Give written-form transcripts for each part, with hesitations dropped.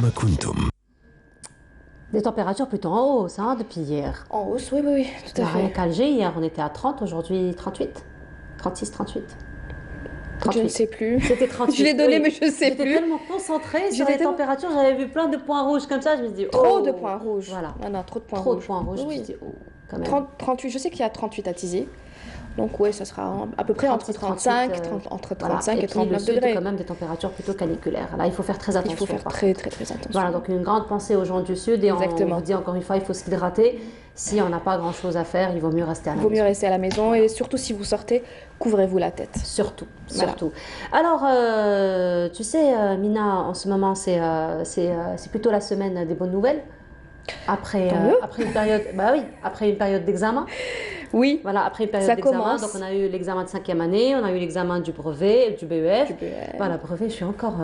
كيفما كنتم. Des températures plutôt en hausse hein, depuis hier. En hausse, oui, oui, oui, tout à Rien fait. qu'Alger, hier on était à 30, aujourd'hui 38. 36, 38. Je ne sais plus. C'était 38. Je l'ai donné, oui. mais je ne sais J'étais plus. tellement concentrée sur J'étais les tellement- températures, j'avais vu plein de points rouges comme ça, je me dis oh. Trop de points rouges. Voilà. Non, non, trop de points Trop rouges. de points rouges, je me Oui, suis dit oh, quand même. 30, 38, je sais qu'il y a 38 à Tizi. Donc, ouais, ça sera à peu près entre 35, 38, entre voilà. 35 et puis, 39 le sud, degrés. quand même des températures plutôt caniculaires. Là, il faut faire très Il attention. faut faire par très, contre. très, très attention. Voilà, donc une grande pensée aux gens du sud et Exactement. on vous dit encore une fois, il faut s'hydrater. Si on n'a pas grand-chose à faire, il vaut mieux rester à la Il vaut maison. mieux rester à la maison et surtout si vous sortez, couvrez-vous la tête. Surtout, Voilà. surtout. Alors, tu sais, Mina, en ce moment, c'est plutôt la semaine des bonnes nouvelles. Après, Tant mieux. après une période, bah oui, après une période d'examen. Oui, Voilà, après une période Ça d'examen, commence. donc on a eu l'examen de 5e année, on a eu l'examen du brevet, du BEF. du BEF. Voilà, brevet, je suis encore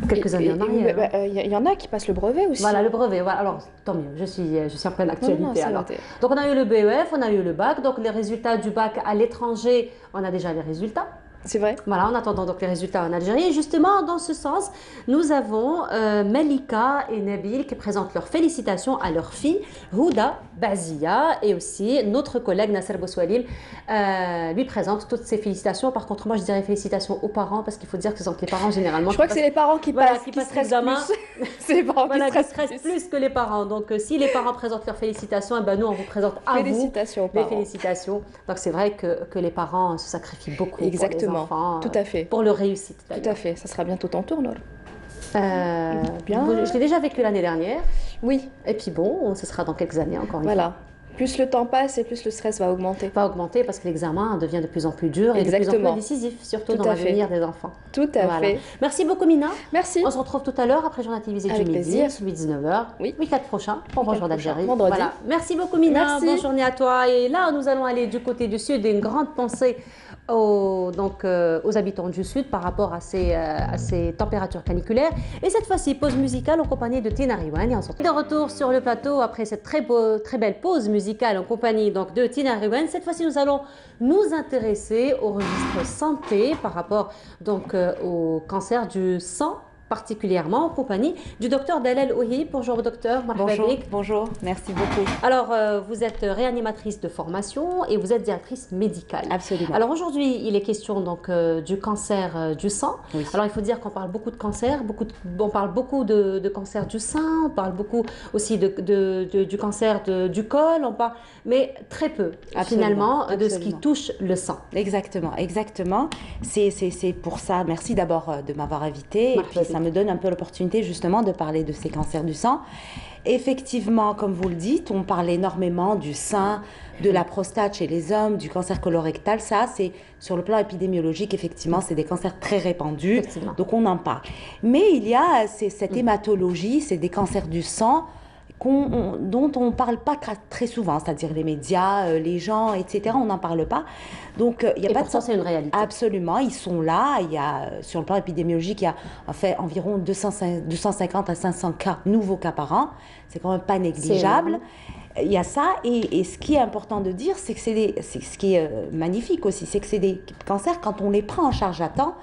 quelques années en arrière. Il y en a qui passent le brevet aussi. Voilà, le brevet, voilà. Alors, tant mieux, je suis en pleine Non, actualité non, c'est alors. noté. Donc, on a eu le BEF, on a eu le bac, donc les résultats du bac à l'étranger, on a déjà les résultats. C'est vrai. Voilà, en attendant donc les résultats en Algérie. Et justement, dans ce sens, nous avons Malika et Nabil qui présentent leurs félicitations à leur fille, Houda Bazia, et aussi notre collègue Nasser Bouswalim lui présente toutes ses félicitations. Par contre, moi, je dirais félicitations aux parents parce qu'il faut dire que ce sont les parents généralement. Je crois que c'est les parents qui Voilà, passent, qui qui passent stressent l'examen. plus. C'est les parents Voilà, qui qui stressent stressent plus. plus que les parents. Donc, si les parents présentent leurs félicitations, eh ben, nous, on vous présente à vous Félicitations aux les parents. félicitations. Donc, c'est vrai que les parents se sacrifient beaucoup Exactement. pour les enfants. Tout à fait. Pour leur réussite, Tout d'ailleurs. à fait. Ça sera bientôt ton tour, Nour. Bien. Je l'ai déjà vécu l'année dernière. Oui, Et puis bon, ce sera dans quelques années encore une voilà. Plus le temps passe et plus le stress va augmenter. fois. Va augmenter parce que l'examen devient de plus en plus dur et de plus en Exactement. plus décisif, surtout Tout dans à fait. l'avenir des enfants. Tout à Voilà. fait. Merci beaucoup, Mina. Merci. On se retrouve tout à l'heure après Journal télévisé du Avec midi, plaisir. celui de 19h. Oui. Week-end prochain pour Bonjour prochain, d'Algérie. vendredi. Voilà. Merci beaucoup, Mina. Merci. Bonne journée à toi. Et là, nous allons aller du côté du sud et une grande pensée aux habitants du sud par rapport à ces températures caniculaires. Et cette fois-ci, pause musicale en compagnie de Tina Riwan. Et on se retrouve de retour sur le plateau après cette très belle pause musicale en compagnie donc, de Tina Riwan. Cette fois-ci, nous allons nous intéresser au registre santé par rapport donc, au cancer du sang, particulièrement en compagnie du docteur Dalal Ouhi. Bonjour docteur, marhaba Bonjour, bik. bonjour, merci beaucoup. Alors, vous êtes réanimatrice de formation et vous êtes directrice médicale. Absolument. Alors aujourd'hui, il est question donc du cancer du sang. Oui. Alors il faut dire qu'on parle beaucoup de cancer, on parle beaucoup de cancer du sein, on parle beaucoup aussi du cancer du col, mais très peu Absolument, finalement de ce qui absolument. touche le sang. Exactement, exactement. C'est pour ça, merci d'abord de m'avoir invité. Et Marhaba puis ça me donne un peu l'opportunité justement de parler de ces cancers du sang. Effectivement, comme vous le dites, on parle énormément du sein, de la prostate chez les hommes, du cancer colorectal. Ça, c'est sur le plan épidémiologique, effectivement, c'est des cancers très répandus. Effectivement. Donc on en parle. Mais il y a cette hématologie, c'est des cancers du sang dont on ne parle pas très souvent, c'est-à-dire les médias, les gens, etc. On n'en parle pas. Donc, il n'y a Et pas pourtant, de... c'est une réalité. Absolument, ils sont là. Il y a, sur le plan épidémiologique, il y a en fait environ 250 à 500 nouveaux cas par an. C'est quand même pas négligeable. Il y a ça, et ce qui est important de dire, c'est que ce qui est magnifique aussi, c'est que c'est des cancers, quand on les prend en charge à temps,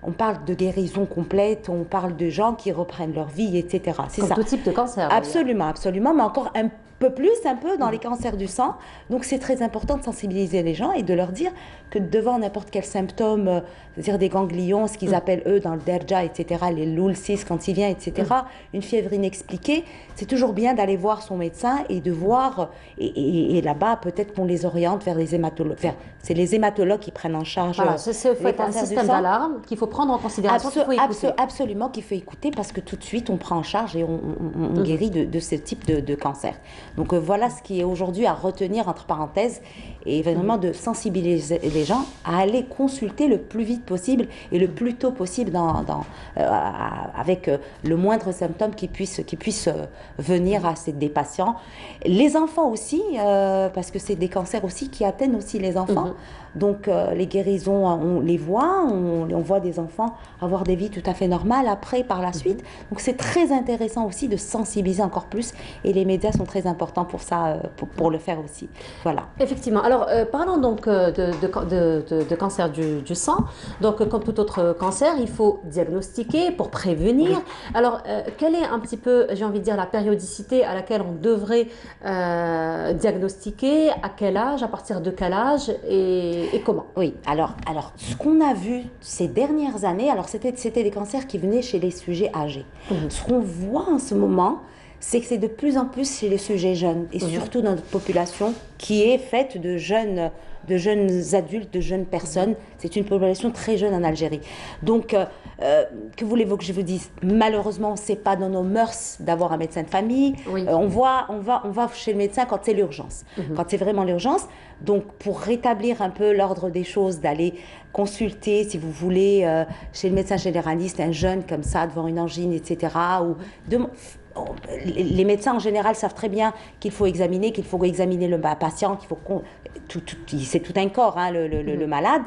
on parle de guérison complète, on parle de gens qui reprennent leur vie, etc. C'est Comme ça. tout type de cancer. Absolument, absolument, mais encore un peu plus, un peu dans les cancers du sang. Donc c'est très important de sensibiliser les gens et de leur dire que devant n'importe quel symptôme, c'est-à-dire des ganglions, ce qu'ils appellent eux dans le derja, etc., les loulcis quand il vient, etc., une fièvre inexpliquée, c'est toujours bien d'aller voir son médecin et de voir, et là-bas peut-être qu'on les oriente vers les hématologues. C'est les hématologues qui prennent en charge Voilà, c'est les un cancers du système sang. d'alarme qu'il faut prendre en considération, qu'il faut écouter. Absolument qu'il faut écouter parce que tout de suite on prend en charge et on guérit de ce type de cancer. Donc voilà ce qui est aujourd'hui à retenir entre parenthèses et vraiment de sensibiliser les gens à aller consulter le plus vite possible et le plus tôt possible avec le moindre symptôme qui puisse venir des patients. Les enfants aussi, parce que c'est des cancers aussi qui atteignent aussi les enfants. Donc les guérisons, on les voit, on voit des enfants avoir des vies tout à fait normales après, par la suite. Donc c'est très intéressant aussi de sensibiliser encore plus et les médias sont très importants important pour ça, pour le faire aussi. Voilà. Effectivement. Alors, parlons donc de cancer du sang. Donc, comme tout autre cancer, il faut diagnostiquer pour prévenir. Alors, quelle est un petit peu, j'ai envie de dire, la périodicité à laquelle on devrait diagnostiquer, à quel âge, à partir de quel âge et comment? Oui, alors, ce qu'on a vu ces dernières années, alors c'était des cancers qui venaient chez les sujets âgés. Ce qu'on voit en ce moment, c'est que c'est de plus en plus chez les sujets jeunes, et surtout dans notre population qui est faite de jeunes adultes, de jeunes personnes. C'est une population très jeune en Algérie. Donc, que voulez-vous que je vous dise? Malheureusement, c'est pas dans nos mœurs d'avoir un médecin de famille. Oui. On va chez le médecin quand c'est l'urgence, quand c'est vraiment l'urgence. Donc, pour rétablir un peu l'ordre des choses, d'aller consulter, si vous voulez, chez le médecin généraliste, un jeune comme ça, devant une angine, etc. Les médecins en général savent très bien qu'il faut examiner le patient, c'est tout un corps, hein, le malade.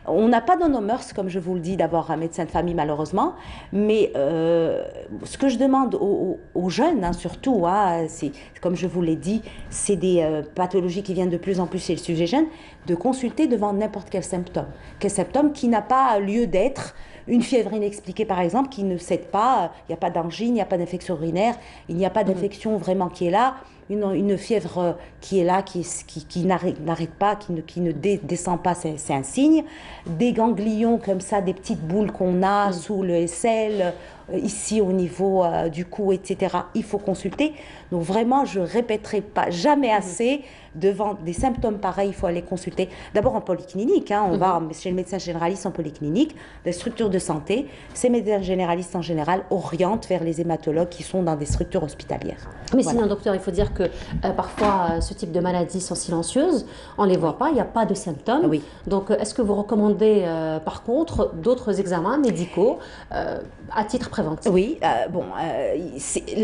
On n'a pas dans nos mœurs, comme je vous le dis, d'avoir un médecin de famille malheureusement, mais ce que je demande aux jeunes, hein, surtout, hein, c'est comme je vous l'ai dit, c'est des pathologies qui viennent de plus en plus chez le sujet jeune, de consulter devant n'importe quel symptôme qui n'a pas lieu d'être. Une fièvre inexpliquée, par exemple, qui ne cède pas, il n'y a pas d'angine, il n'y a pas d'infection urinaire, il n'y a pas d'infection vraiment qui est là, une fièvre qui est là, qui n'arrête pas, qui ne descend pas, c'est un signe. Des ganglions comme ça, des petites boules qu'on a sous le aisselle, ici au niveau du cou, etc. Il faut consulter. Donc vraiment, je ne répéterai pas jamais assez, devant des symptômes pareils, il faut aller consulter. D'abord en polyclinique, hein, on va chez le médecin généraliste en polyclinique, des structures de santé. Ces médecins généralistes en général orientent vers les hématologues qui sont dans des structures hospitalières. Mais voilà. sinon, docteur, il faut dire que parfois, ce type de maladies sont silencieuses, on ne les voit pas, il n'y a pas de symptômes. Oui. Donc, est-ce que vous recommandez, par contre, d'autres examens médicaux à titre préventif? Oui,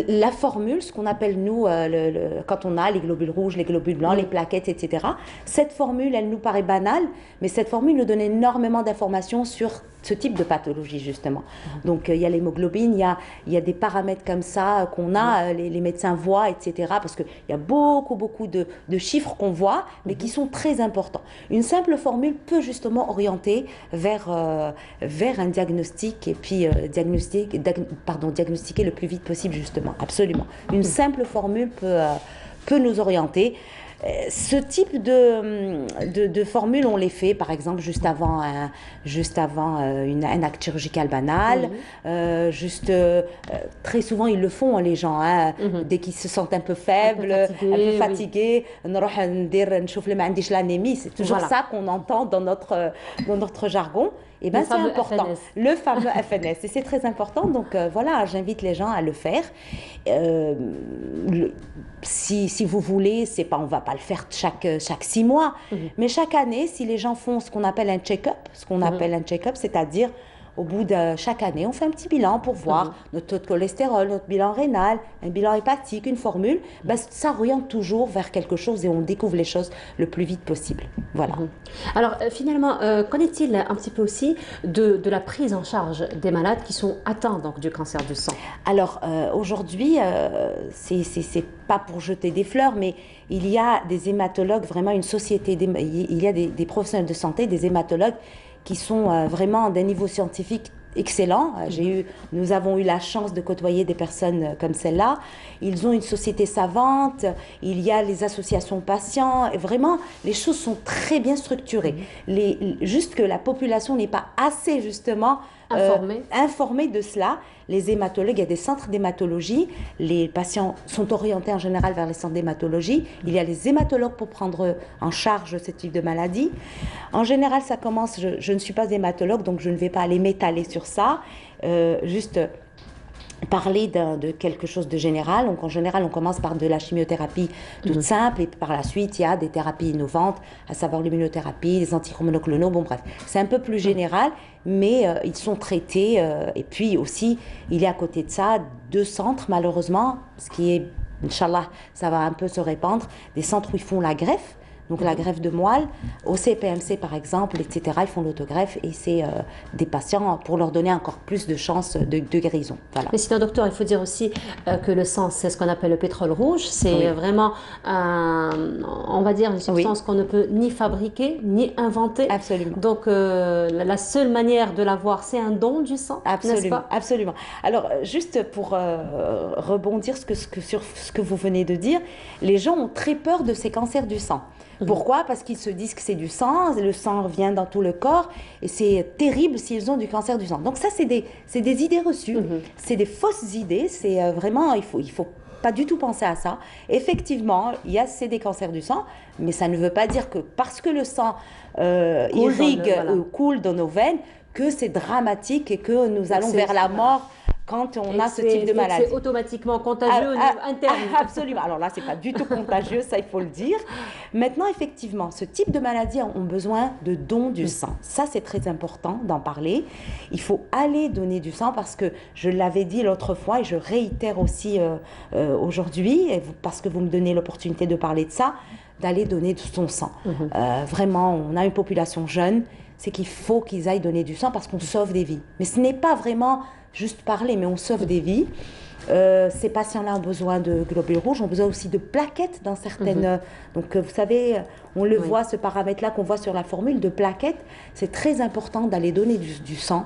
la formule, ce qu'on appelle nous, quand on a les globules rouges, les globules blancs, les plaquettes, etc. Cette formule, elle nous paraît banale, mais cette formule nous donne énormément d'informations sur ce type de pathologie, justement. Donc, il y a l'hémoglobine, il y a des paramètres comme ça qu'on a, les médecins voient, etc. Parce qu'il y a beaucoup de chiffres qu'on voit, mais qui sont très importants. Une simple formule peut justement orienter vers un diagnostic et puis diagnostiquer le plus vite possible, justement. Absolument. Une simple formule peut nous orienter. Ce type de formule, on les fait, par exemple, juste avant un acte chirurgical banal. Très souvent, ils le font, les gens, hein, dès qu'ils se sentent un peu faibles, un peu fatigués. C'est toujours ça qu'on entend dans notre jargon. Et bien, c'est important. FNS. Le fameux FNS. Et c'est très important. Donc, voilà, j'invite les gens à le faire. Si vous voulez, on ne va pas le faire chaque 6 mois. Mais chaque année, si les gens font ce qu'on appelle un check-up, c'est-à-dire au bout de chaque année, on fait un petit bilan pour voir notre taux de cholestérol, notre bilan rénal, un bilan hépatique, une formule. Ça oriente toujours vers quelque chose et on découvre les choses le plus vite possible. Voilà. Alors, finalement, qu'en est-il un petit peu aussi de la prise en charge des malades qui sont atteints donc, du cancer du sang? Alors, aujourd'hui, c'est pas pour jeter des fleurs, mais il y a des hématologues, vraiment une société, il y a des professionnels de santé, des hématologues qui sont vraiment d'un niveau scientifique excellent. Nous avons eu la chance de côtoyer des personnes comme celle-là. Ils ont une société savante, il y a les associations patients, et vraiment, les choses sont très bien structurées. Juste que la population n'est pas assez, justement, informée de cela. Les hématologues, il y a des centres d'hématologie. Les patients sont orientés en général vers les centres d'hématologie. Il y a les hématologues pour prendre en charge ce type de maladie. En général, ça commence, je ne suis pas hématologue, donc je ne vais pas aller m'étaler sur ça. Juste parler de quelque chose de général. Donc en général, on commence par de la chimiothérapie toute simple et par la suite, il y a des thérapies innovantes, à savoir l'immunothérapie, les antichromonoclonaux, bon bref. C'est un peu plus général, mais ils sont traités. Et puis aussi, il y a à côté de ça 2 centres, malheureusement, ce qui est, Inch'Allah, ça va un peu se répandre, des centres où ils font la greffe. donc la greffe de moelle. Au CPMC, par exemple, etc., ils font l'autogreffe et c'est des patients pour leur donner encore plus de chances de guérison. Voilà. Mais sinon, docteur, il faut dire aussi que le sang, c'est ce qu'on appelle le pétrole rouge. C'est vraiment, on va dire, une substance qu'on ne peut ni fabriquer, ni inventer. Absolument. Donc, la seule manière de l'avoir, c'est un don du sang, n'est-ce pas? Absolument. Alors, juste pour rebondir sur ce que vous venez de dire, les gens ont très peur de ces cancers du sang. Pourquoi? Parce qu'ils se disent que c'est du sang, le sang vient dans tout le corps et c'est terrible s'ils ont du cancer du sang. Donc ça, c'est des idées reçues, c'est des fausses idées, c'est vraiment, il faut pas du tout penser à ça. Effectivement, c'est des cancers du sang, mais ça ne veut pas dire que parce que le sang irrigue ou coule dans nos veines, que c'est dramatique et que nous allons vers la mort quand on a ce type de maladie. C'est automatiquement contagieux au niveau interne. Absolument. Alors là, c'est pas du tout contagieux, ça il faut le dire. Maintenant, effectivement, ce type de maladie ont besoin de dons du sang. Ça, c'est très important d'en parler. Il faut aller donner du sang parce que je l'avais dit l'autre fois et je réitère aussi aujourd'hui, parce que vous me donnez l'opportunité de parler de ça, d'aller donner de son sang. Vraiment, on a une population jeune, c'est qu'il faut qu'ils aillent donner du sang parce qu'on sauve des vies. Mais ce n'est pas vraiment juste parler, mais on sauve des vies. Ces patients-là ont besoin de globules rouges, ont besoin aussi de plaquettes dans certaines... Donc, vous savez, on le voit, ce paramètre-là qu'on voit sur la formule de plaquettes. C'est très important d'aller donner du sang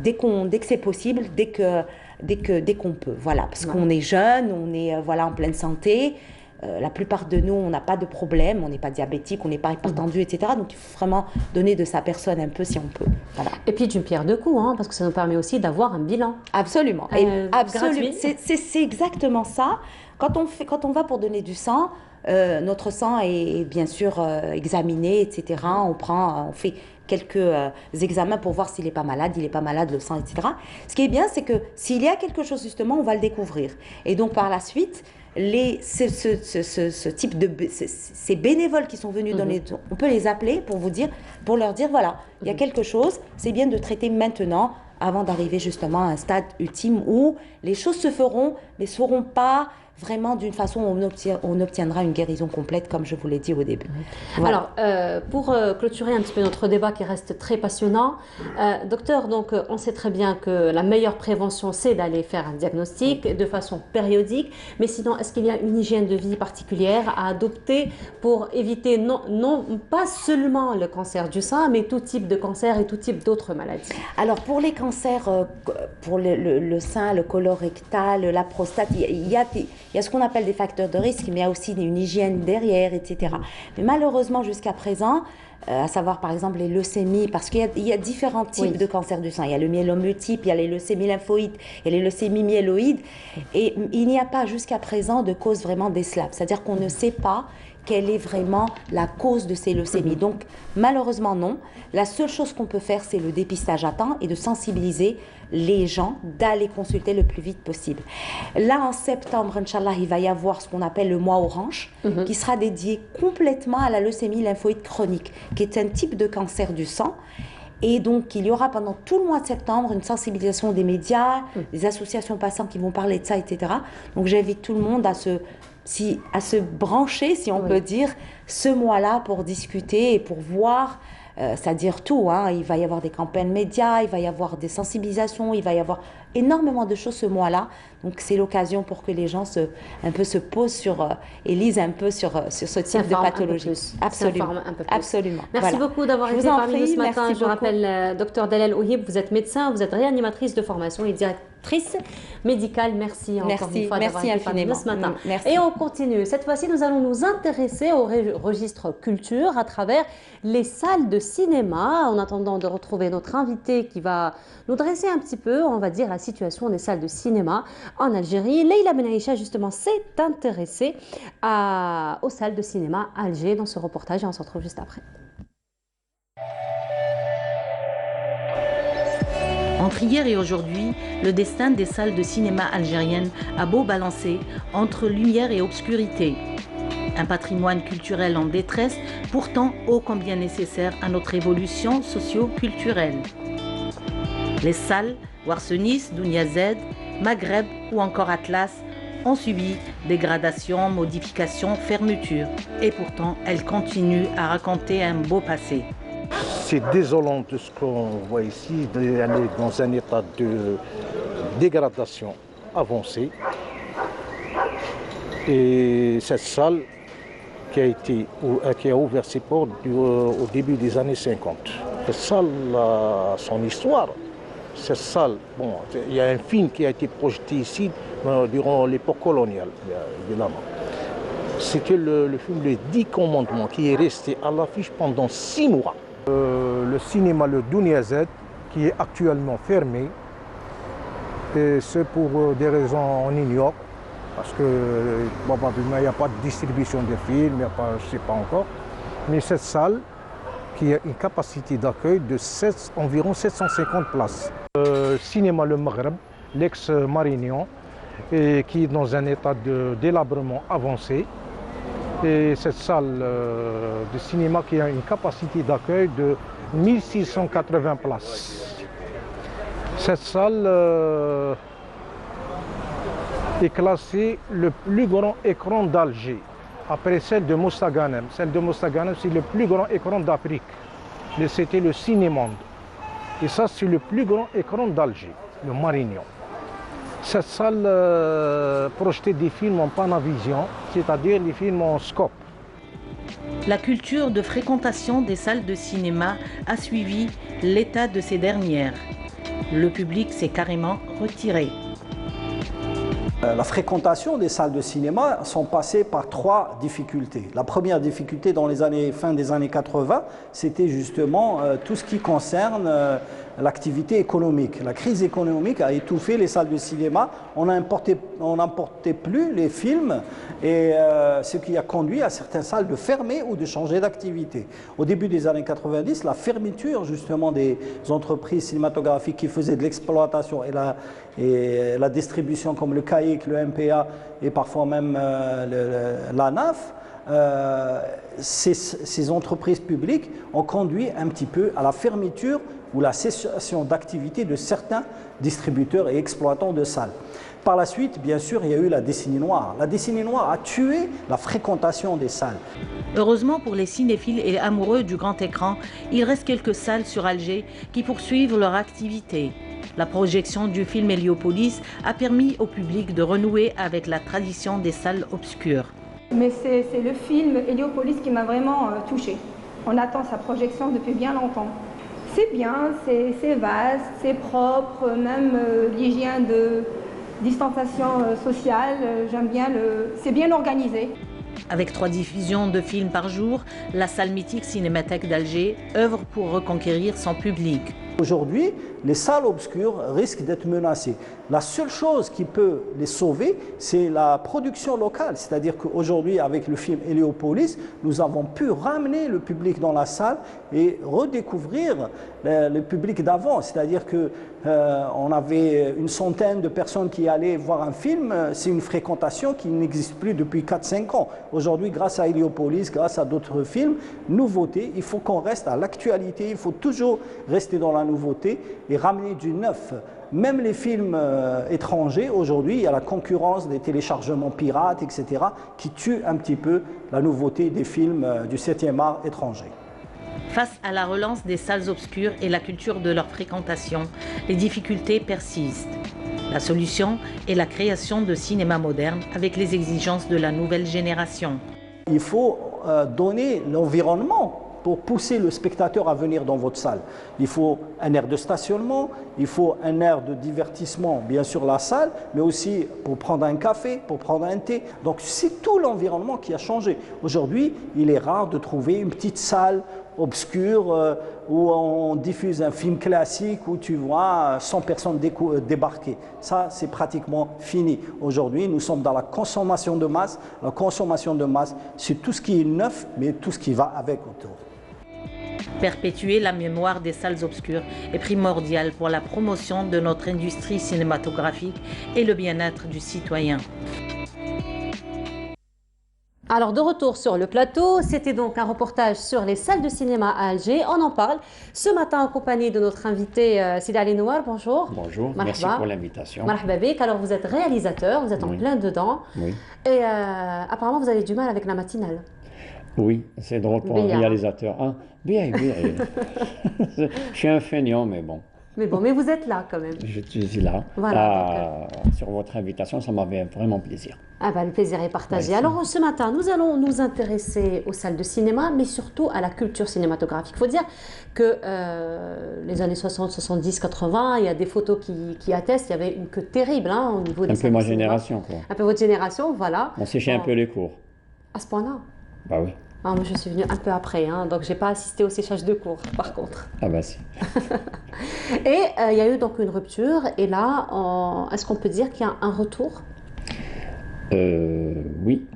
dès que c'est possible, dès qu'on peut. Voilà, parce qu'on est jeune, on est en pleine santé. La plupart de nous, on n'a pas de problème, on n'est pas diabétique, on n'est pas hypertendu, etc. Donc, il faut vraiment donner de sa personne un peu si on peut. Voilà. Et puis d'une pierre deux coups, parce que ça nous permet aussi d'avoir un bilan. Absolument. Absolument. C'est exactement ça. Quand on va pour donner du sang, notre sang est bien sûr examiné, etc. On fait quelques examens pour voir s'il n'est pas malade, le sang, etc. Ce qui est bien, c'est que s'il y a quelque chose, justement, on va le découvrir. Et donc, par la suite, ces bénévoles qui sont venus donner, on peut les appeler pour leur dire, voilà, il y a quelque chose, c'est bien de traiter maintenant, avant d'arriver justement à un stade ultime où les choses se feront, mais ne seront pas vraiment d'une façon où on obtiendra une guérison complète, comme je vous l'ai dit au début. Voilà. Alors, pour clôturer un petit peu notre débat qui reste très passionnant, docteur, donc on sait très bien que la meilleure prévention, c'est d'aller faire un diagnostic de façon périodique, mais sinon, est-ce qu'il y a une hygiène de vie particulière à adopter pour éviter, non pas seulement le cancer du sein, mais tout type de cancer et tout type d'autres maladies? Alors, pour les cancers, pour le sein, le colorectal, la prostate, il y a ce qu'on appelle des facteurs de risque, mais il y a aussi une hygiène derrière, etc. Mais malheureusement, jusqu'à présent, à savoir par exemple les leucémies, parce qu'il y a différents types de cancers du sang. Il y a le myélome multiple, il y a les leucémies lymphoïdes, il y a les leucémies myéloïdes. Et il n'y a pas jusqu'à présent de cause vraiment décelable. C'est-à-dire qu'on ne sait pas quelle est vraiment la cause de ces leucémies. Donc, malheureusement, non. La seule chose qu'on peut faire, c'est le dépistage à temps et de sensibiliser les gens d'aller consulter le plus vite possible. Là, en septembre, Inch'Allah, il va y avoir ce qu'on appelle le mois orange, qui sera dédié complètement à la leucémie lymphoïde chronique, qui est un type de cancer du sang. Et donc, il y aura pendant tout le mois de septembre une sensibilisation des médias, des associations patients qui vont parler de ça, etc. Donc, j'invite tout le monde à se brancher, si on peut dire, ce mois-là pour discuter et pour voir, c'est-à-dire tout. Il va y avoir des campagnes médias, il va y avoir des sensibilisations, il va y avoir énormément de choses ce mois-là. Donc, c'est l'occasion pour que les gens un peu se posent et lisent un peu sur ce type de pathologie. Absolument. Absolument. Merci beaucoup d'avoir été parmi nous ce matin. Je rappelle, Dr Dalal Ouhib, vous êtes médecin, vous êtes réanimatrice de formation et directrice médicale. Merci encore une fois d'avoir été parmi nous ce matin. Et on continue. Cette fois-ci, nous allons nous intéresser au registre culture à travers les salles de cinéma. En attendant de retrouver notre invité qui va nous dresser un petit peu, on va dire, la situation des salles de cinéma en Algérie. Leïla Benaïcha, justement, s'est intéressée aux salles de cinéma à Alger dans ce reportage et on se retrouve juste après. Entre hier et aujourd'hui, le destin des salles de cinéma algériennes a beau balancer entre lumière et obscurité. Un patrimoine culturel en détresse, pourtant ô combien nécessaire à notre évolution socio-culturelle. Les salles, Warsenis, Dounia Z, Maghreb ou encore Atlas ont subi dégradation, modification, fermeture. Et pourtant, elles continuent à raconter un beau passé. C'est désolant de ce qu'on voit ici, dans un état de dégradation avancée. Et cette salle qui a ouvert ses portes au début des années 50. Cette salle a son histoire. Cette salle, bon, il y a un film qui a été projeté ici durant l'époque coloniale, évidemment. C'était le film Les 10 Commandements qui est resté à l'affiche pendant 6 mois. Le cinéma Le Dounia Z qui est actuellement fermé, et c'est pour des raisons on ignore, parce que probablement il n'y a pas de distribution de films, je ne sais pas encore. Mais cette salle qui a une capacité d'accueil de environ 750 places. Cinéma Le Maghreb, l'ex-Marignan, qui est dans un état de délabrement avancé. Et cette salle de cinéma qui a une capacité d'accueil de 1680 places. Cette salle est classée le plus grand écran d'Alger, après celle de Mostaganem. Celle de Mostaganem, c'est le plus grand écran d'Afrique. C'était le Cinémonde. Et ça, c'est le plus grand écran d'Alger, le Marignan. Cette salle projetait des films en Panavision, c'est-à-dire des films en scope. La culture de fréquentation des salles de cinéma a suivi l'état de ces dernières. Le public s'est carrément retiré. La fréquentation des salles de cinéma sont passées par 3 difficultés. La première difficulté dans les fin des années 80, c'était justement tout ce qui concerne l'activité économique. La crise économique a étouffé les salles de cinéma. On n'importait plus les films, et ce qui a conduit à certaines salles de fermer ou de changer d'activité. Au début des années 90, la fermeture justement des entreprises cinématographiques qui faisaient de l'exploitation et la distribution comme le CAIC, le MPA et parfois même l'ANAF, ces entreprises publiques ont conduit un petit peu à la fermeture ou la cessation d'activité de certains distributeurs et exploitants de salles. Par la suite, bien sûr, il y a eu la décennie noire. La décennie noire a tué la fréquentation des salles. Heureusement pour les cinéphiles et amoureux du grand écran, il reste quelques salles sur Alger qui poursuivent leur activité. La projection du film Héliopolis a permis au public de renouer avec la tradition des salles obscures. Mais c'est le film Héliopolis qui m'a vraiment touchée. On attend sa projection depuis bien longtemps. C'est bien, c'est vaste, c'est propre, même l'hygiène de distanciation sociale, j'aime bien c'est bien organisé. Avec 3 diffusions de films par jour, la salle mythique Cinémathèque d'Alger œuvre pour reconquérir son public. Aujourd'hui, les salles obscures risquent d'être menacées. La seule chose qui peut les sauver, c'est la production locale. C'est-à-dire qu'aujourd'hui, avec le film Héliopolis, nous avons pu ramener le public dans la salle et redécouvrir le public d'avant. C'est-à-dire qu'on avait une centaine de personnes qui allaient voir un film. C'est une fréquentation qui n'existe plus depuis 4-5 ans. Aujourd'hui, grâce à Héliopolis, grâce à d'autres films, nouveautés, il faut qu'on reste à l'actualité. Il faut toujours rester dans la nouveauté et ramener du neuf. Même les films étrangers, aujourd'hui, il y a la concurrence des téléchargements pirates, etc., qui tuent un petit peu la nouveauté des films du 7e art étranger. Face à la relance des salles obscures et la culture de leur fréquentation, les difficultés persistent. La solution est la création de cinéma moderne avec les exigences de la nouvelle génération. Il faut donner l'environnement pour pousser le spectateur à venir dans votre salle. Il faut un aire de stationnement, il faut un aire de divertissement, bien sûr la salle, mais aussi pour prendre un café, pour prendre un thé. Donc c'est tout l'environnement qui a changé. Aujourd'hui, il est rare de trouver une petite salle obscure où on diffuse un film classique où tu vois 100 personnes débarquer. Ça, c'est pratiquement fini. Aujourd'hui, nous sommes dans la consommation de masse. La consommation de masse, c'est tout ce qui est neuf, mais tout ce qui va avec autour. Perpétuer la mémoire des salles obscures est primordial pour la promotion de notre industrie cinématographique et le bien-être du citoyen. Alors, de retour sur le plateau, c'était donc un reportage sur les salles de cinéma à Alger. On en parle ce matin en compagnie de notre invité Sidi Ali Nouar. Bonjour. Bonjour, Marhaba. merci pour l'invitation. Marhaba bik. Alors, vous êtes réalisateur, vous êtes en Oui. plein dedans. Oui, Et apparemment, vous avez du mal avec la matinale. oui, c'est drôle pour un Bien. réalisateur. Ah, bien, bien. Je suis un feignant, mais bon, Mais vous êtes là quand même. je suis là. Voilà, Sur votre invitation, ça m'avait vraiment plaisir. Ah bah, le plaisir est partagé. Merci. Alors ce matin, nous allons nous intéresser aux salles de cinéma, mais surtout à la culture cinématographique. Il faut dire que les années 60, 70, 80, il y a des photos qui attestent, il y avait une queue terrible hein, au niveau des Un peu salles ma de cinéma. génération, quoi. Un peu votre génération, voilà. On séchait un Bon, peu les cours. à ce point-là. Bah oui. Ah, moi, je suis venue un peu après, hein, donc j'ai pas assisté au séchage de cours, par contre. Ah bah si. Et il y a eu donc une rupture, et là, est-ce qu'on peut dire qu'il y a un retour? Oui.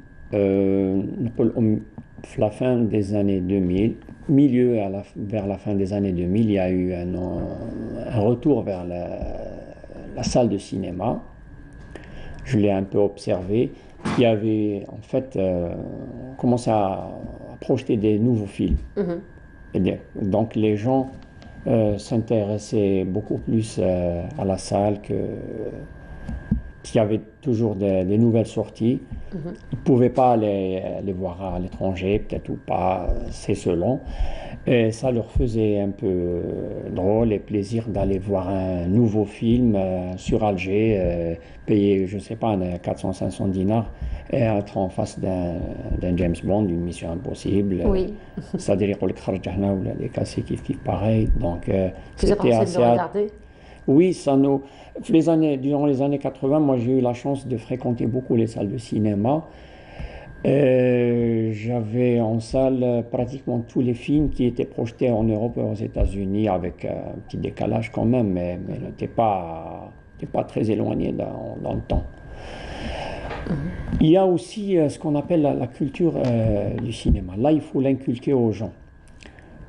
La fin des années 2000, vers la fin des années 2000, il y a eu un retour vers la salle de cinéma. Je l'ai un peu observé. Il y avait, en fait, commencé à projeter des nouveaux films. Mhm. Eh bien, donc les gens s'intéressaient beaucoup plus à la salle qu'il y avait toujours des nouvelles sorties. Ils ne pouvaient pas les voir à l'étranger, peut-être ou pas, c'est selon. Et ça leur faisait un peu drôle et plaisir d'aller voir un nouveau film sur Alger, payer, je ne sais pas, 400-500 dinars et être en face d'un James Bond, d'une mission impossible. Oui. C'est-à-dire يقول لك خرجنا ولا les casser qui pareil. Donc Vous avez pensé de le regarder? oui, durant les années 80, moi j'ai eu la chance de fréquenter beaucoup les salles de cinéma. J'avais en salle pratiquement tous les films qui étaient projetés en Europe et aux États-Unis avec un petit décalage quand même, mais n'était pas très éloigné dans le temps. Il y a aussi ce qu'on appelle la culture du cinéma. Là, il faut l'inculquer aux gens.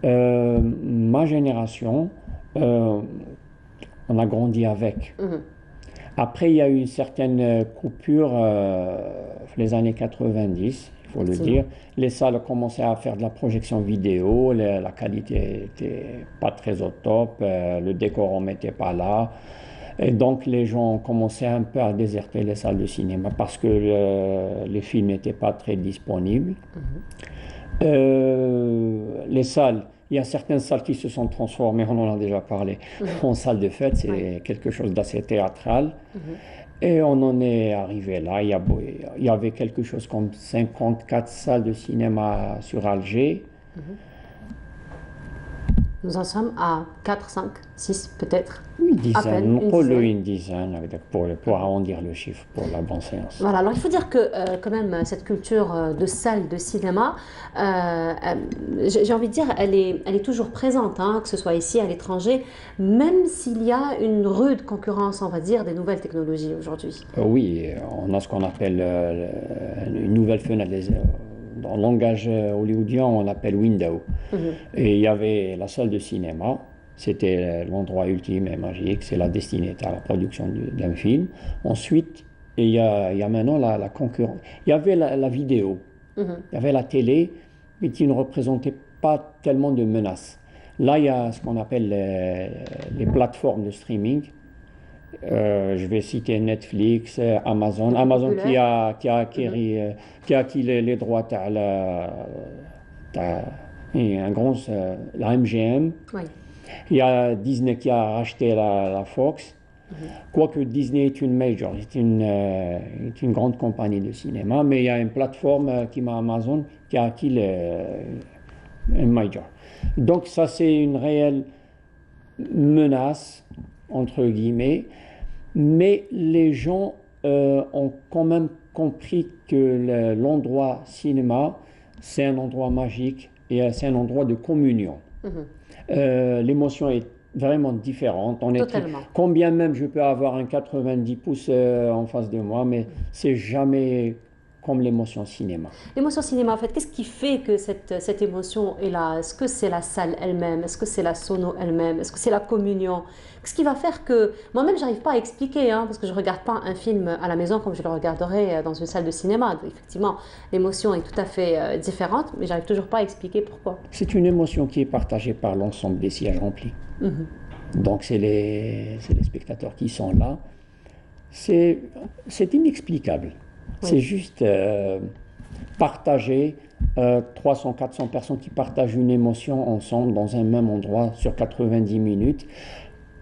Ma génération, on a grandi avec. Après, il y a eu une certaine coupure les années 90, il faut le dire. Les salles commençaient à faire de la projection vidéo, la qualité n'était pas très au top, le décorum n'était pas là. Et donc, les gens ont commencé un peu à déserter les salles de cinéma parce que les films n'étaient pas très disponibles. Les salles, il y a certaines salles qui se sont transformées, on en a déjà parlé, en salles de fête, c'est quelque chose d'assez théâtral. Et on en est arrivé là. Il y avait quelque chose comme 54 salles de cinéma sur Alger. Nous en sommes à 4, 5, 6 peut-être. Une À peine, dizaine, une pour dizaine. une dizaine, pour arrondir le chiffre pour la bonne séance. Voilà, alors il faut dire que quand même cette culture de salle de cinéma, j'ai envie de dire, elle est toujours présente, hein, que ce soit ici, à l'étranger, même s'il y a une rude concurrence, on va dire, des nouvelles technologies aujourd'hui. Oui, on a ce qu'on appelle une nouvelle fenêtre. Dans le langage hollywoodien, on l'appelle window. Et il y avait la salle de cinéma. C'était l'endroit ultime et magique, c'est la destinée à la production d'un film. Ensuite, il y a maintenant la concurrence. Il y avait la vidéo, il y avait la télé, mais qui ne représentait pas tellement de menaces. Là, il y a ce qu'on appelle les plateformes de streaming. Je vais citer Netflix, Amazon. Amazon qui a acquis les droits à la MGM. Oui. Il y a Disney qui a racheté la Fox. Quoique Disney est une major, est une grande compagnie de cinéma, mais il y a une plateforme qui m'a Amazon qui a acquis un major. Donc ça, c'est une réelle menace, entre guillemets, mais les gens ont quand même compris que l'endroit cinéma, c'est un endroit magique et c'est un endroit de communion. L'émotion est vraiment différente. Totalement. Combien même je peux avoir un 90 pouces en face de moi, mais c'est jamais comme l'émotion cinéma. L'émotion cinéma, en fait, qu'est-ce qui fait que cette émotion est là? Est-ce que c'est la salle elle-même? Est-ce que c'est la sono elle-même? Est-ce que c'est la communion? Qu'est-ce qui va faire que... Moi-même, j'arrive pas à expliquer, hein, parce que je ne regarde pas un film à la maison comme je le regarderais dans une salle de cinéma. Effectivement, l'émotion est tout à fait différente, mais j'arrive toujours pas à expliquer pourquoi. C'est une émotion qui est partagée par l'ensemble des sièges remplis. Donc c'est les spectateurs qui sont là. C'est inexplicable. Oui. C'est juste partager 300, 400 personnes qui partagent une émotion ensemble dans un même endroit sur 90 minutes.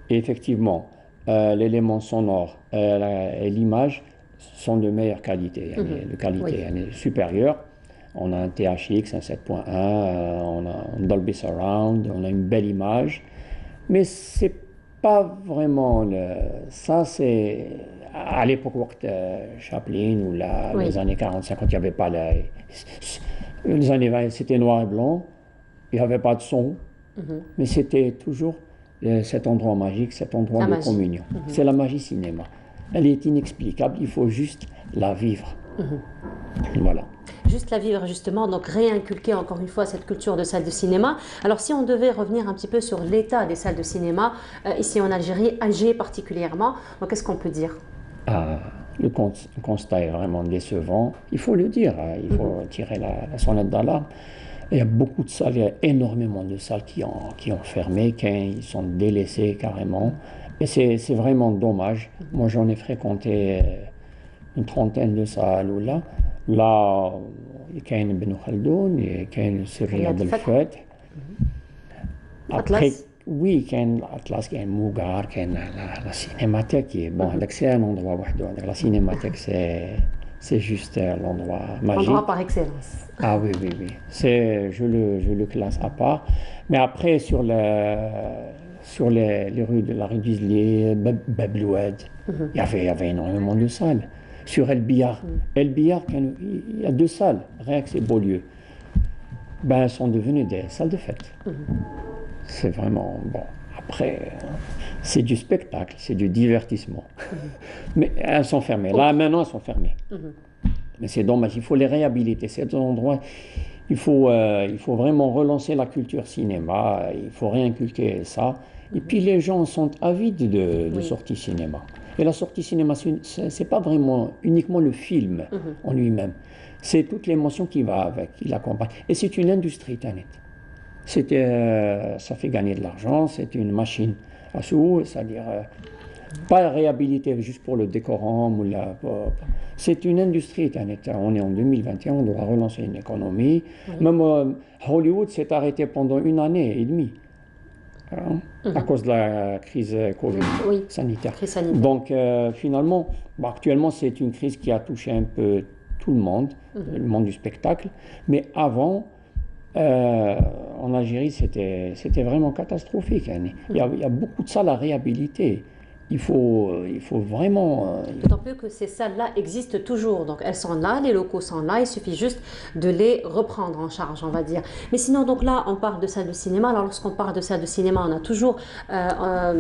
Et effectivement, l'élément sonore et l'image sont de meilleure qualité, de qualité supérieure. On a un THX, un 7.1, on a un Dolby Surround, on a une belle image. Mais c'est pas vraiment ça, c'est à l'époque Chaplin ou les années 40-50, il n'y avait pas les années 20, c'était noir et blanc, il n'y avait pas de son, mais c'était toujours cet endroit magique, cet endroit de communion. C'est la magie cinéma. Elle est inexplicable, il faut juste la vivre. Voilà. Juste la vivre justement, donc réinculquer encore une fois cette culture de salle de cinéma. Alors si on devait revenir un petit peu sur l'état des salles de cinéma, ici en Algérie, Alger particulièrement, donc qu'est-ce qu'on peut dire? Le constat est vraiment décevant, il faut le dire, il faut tirer la sonnette d'alarme. Il y a beaucoup de salles, il y a énormément de salles qui ont fermé, qui sont délaissées carrément, et c'est vraiment dommage. Moi j'en ai fréquenté une trentaine de salles où là, كاين ابن خلدون كاين سرية الفتح أطلس oui كاين الأطلس كاين موغار كاين لا سينماتيك bon هذاك سي ان endroit وحده هذاك لا سينماتيك c'est juste l'endroit magique. Endroit par excellence. Ah oui, je le classe à part. Mais après sur les rues de la rue d'Isli, Bab Loued, il y avait énormément de salles. Sur El Biyar, il y a 2 salles, rien que c'est Beaulieu. Elles sont devenues des salles de fête. C'est vraiment bon. Après, c'est du spectacle, c'est du divertissement. Mais elles sont fermées. Là, maintenant, elles sont fermées. Mais c'est dommage, il faut les réhabiliter. Cet endroit, il faut vraiment relancer la culture cinéma, il faut réinculquer ça. Et puis les gens sont avides de sorties cinéma. Et la sortie cinéma, c'est pas vraiment uniquement le film en lui-même. C'est toute l'émotion qui va avec, qui l'accompagne. Et c'est une industrie, Tanet. Ça fait gagner de l'argent, c'est une machine à sous, c'est-à-dire pas réhabilité juste pour le décorum ou c'est une industrie, Tanet. On est en 2021, on doit relancer une économie. Même Hollywood s'est arrêté pendant 1 année et demie. À cause de la crise Covid sanitaire. Donc finalement, actuellement c'est une crise qui a touché un peu tout le monde du spectacle, mais avant, en Algérie, c'était vraiment catastrophique. Il y a beaucoup de salles à réhabiliter. Il faut vraiment... D'autant plus que ces salles-là existent toujours. Donc elles sont là, les locaux sont là, il suffit juste de les reprendre en charge, on va dire. Mais sinon, donc là, on parle de salles de cinéma. Alors lorsqu'on parle de salles de cinéma, on a toujours à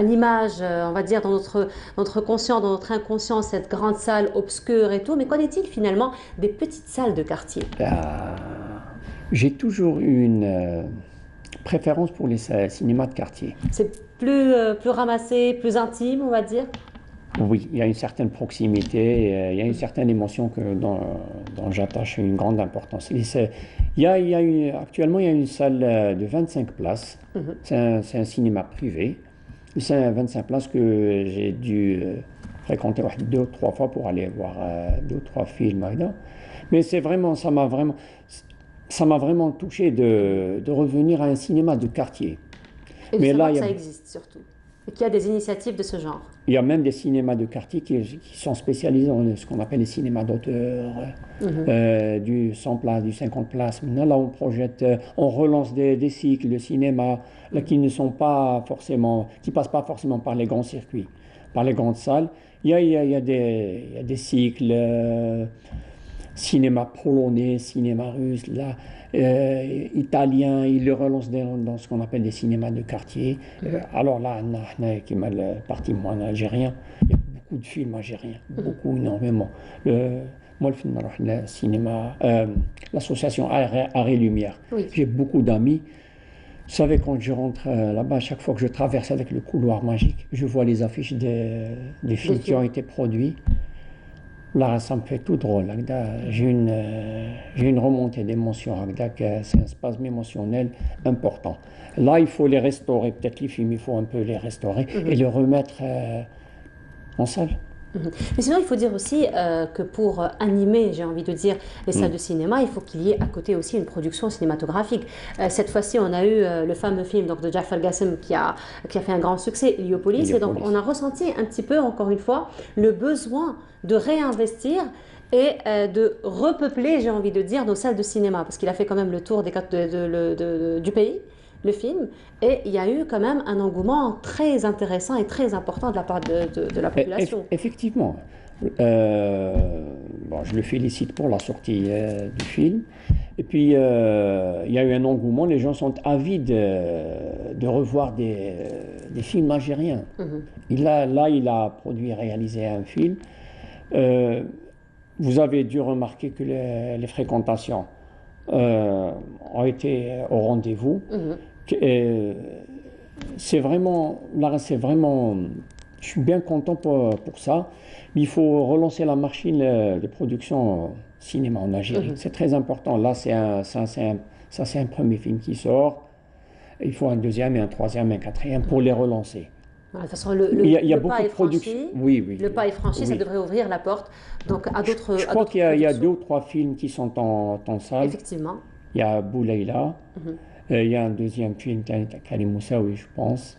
l'image, on va dire, dans notre conscient, dans notre inconscient, cette grande salle obscure et tout. Mais qu'en est-il finalement des petites salles de quartier? J'ai toujours eu une préférence pour les cinémas de quartier. C'est plus ramassé, plus intime, on va dire? Oui, il y a une certaine proximité, il y a une certaine émotion dont j'attache une grande importance. Actuellement, il y a une salle de 25 places. C'est un cinéma privé. C'est 25 places que j'ai dû fréquenter 2 ou 3 fois pour aller voir 2 ou 3 films. Mais c'est vraiment, ça m'a vraiment touché de revenir à un cinéma de quartier. Et de savoir que ça existe surtout, et qu'il y a des initiatives de ce genre. Il y a même des cinémas de quartier qui sont spécialisés dans ce qu'on appelle les cinémas d'auteur, du 100 places, du 50 places. Maintenant, là, on relance des cycles de cinéma là, qui passent pas forcément par les grands circuits, par les grandes salles. Il y a des cycles, cinéma polonais, cinéma russe, là. Italien, il le relance dans ce qu'on appelle des cinémas de quartier. Alors là, qui est mal parti, moi, en algérien, il y a beaucoup de films algériens, énormément. moi, le cinéma, l'association Art et Lumière. Oui. J'ai beaucoup d'amis. Vous savez, quand je rentre là-bas, à chaque fois que je traverse avec le couloir magique, je vois les affiches des films qui ont été produits. Là, ça me fait tout drôle. J'ai une remontée d'émotion. C'est un spasme émotionnel important. Là, il faut les restaurer. Peut-être les films, il faut un peu les restaurer et les remettre en salle. Mais sinon, il faut dire aussi que pour animer, j'ai envie de dire, les salles de cinéma, il faut qu'il y ait à côté aussi une production cinématographique. Cette fois-ci, on a eu le fameux film donc, de Jafar Gassem qui a fait un grand succès, Héliopolis. Et donc, on a ressenti un petit peu, encore une fois, le besoin de réinvestir et de repeupler, j'ai envie de dire, nos salles de cinéma. Parce qu'il a fait quand même le tour du pays, le film, et il y a eu quand même un engouement très intéressant et très important de la part de la population. Effectivement. Bon, je le félicite pour la sortie du film. Et puis, il y a eu un engouement. Les gens sont avides de revoir des films algériens. Il a produit et réalisé un film. Vous avez dû remarquer que les fréquentations ont été au rendez-vous. C'est vraiment, je suis bien content pour ça. Mais il faut relancer la machine de production cinéma en Algérie. C'est très important. Là, c'est un premier film qui sort. Il faut un deuxième et un troisième et un quatrième pour les relancer. De toute façon, il y a beaucoup de productions. Oui. Le pas est franchi, ça devrait ouvrir la porte donc, à d'autres. Je crois qu'il y a 2 ou 3 films qui sont en salle. Effectivement. Il y a Boulaïla. Il y a un deuxième film, Karim Moussaoui, je pense.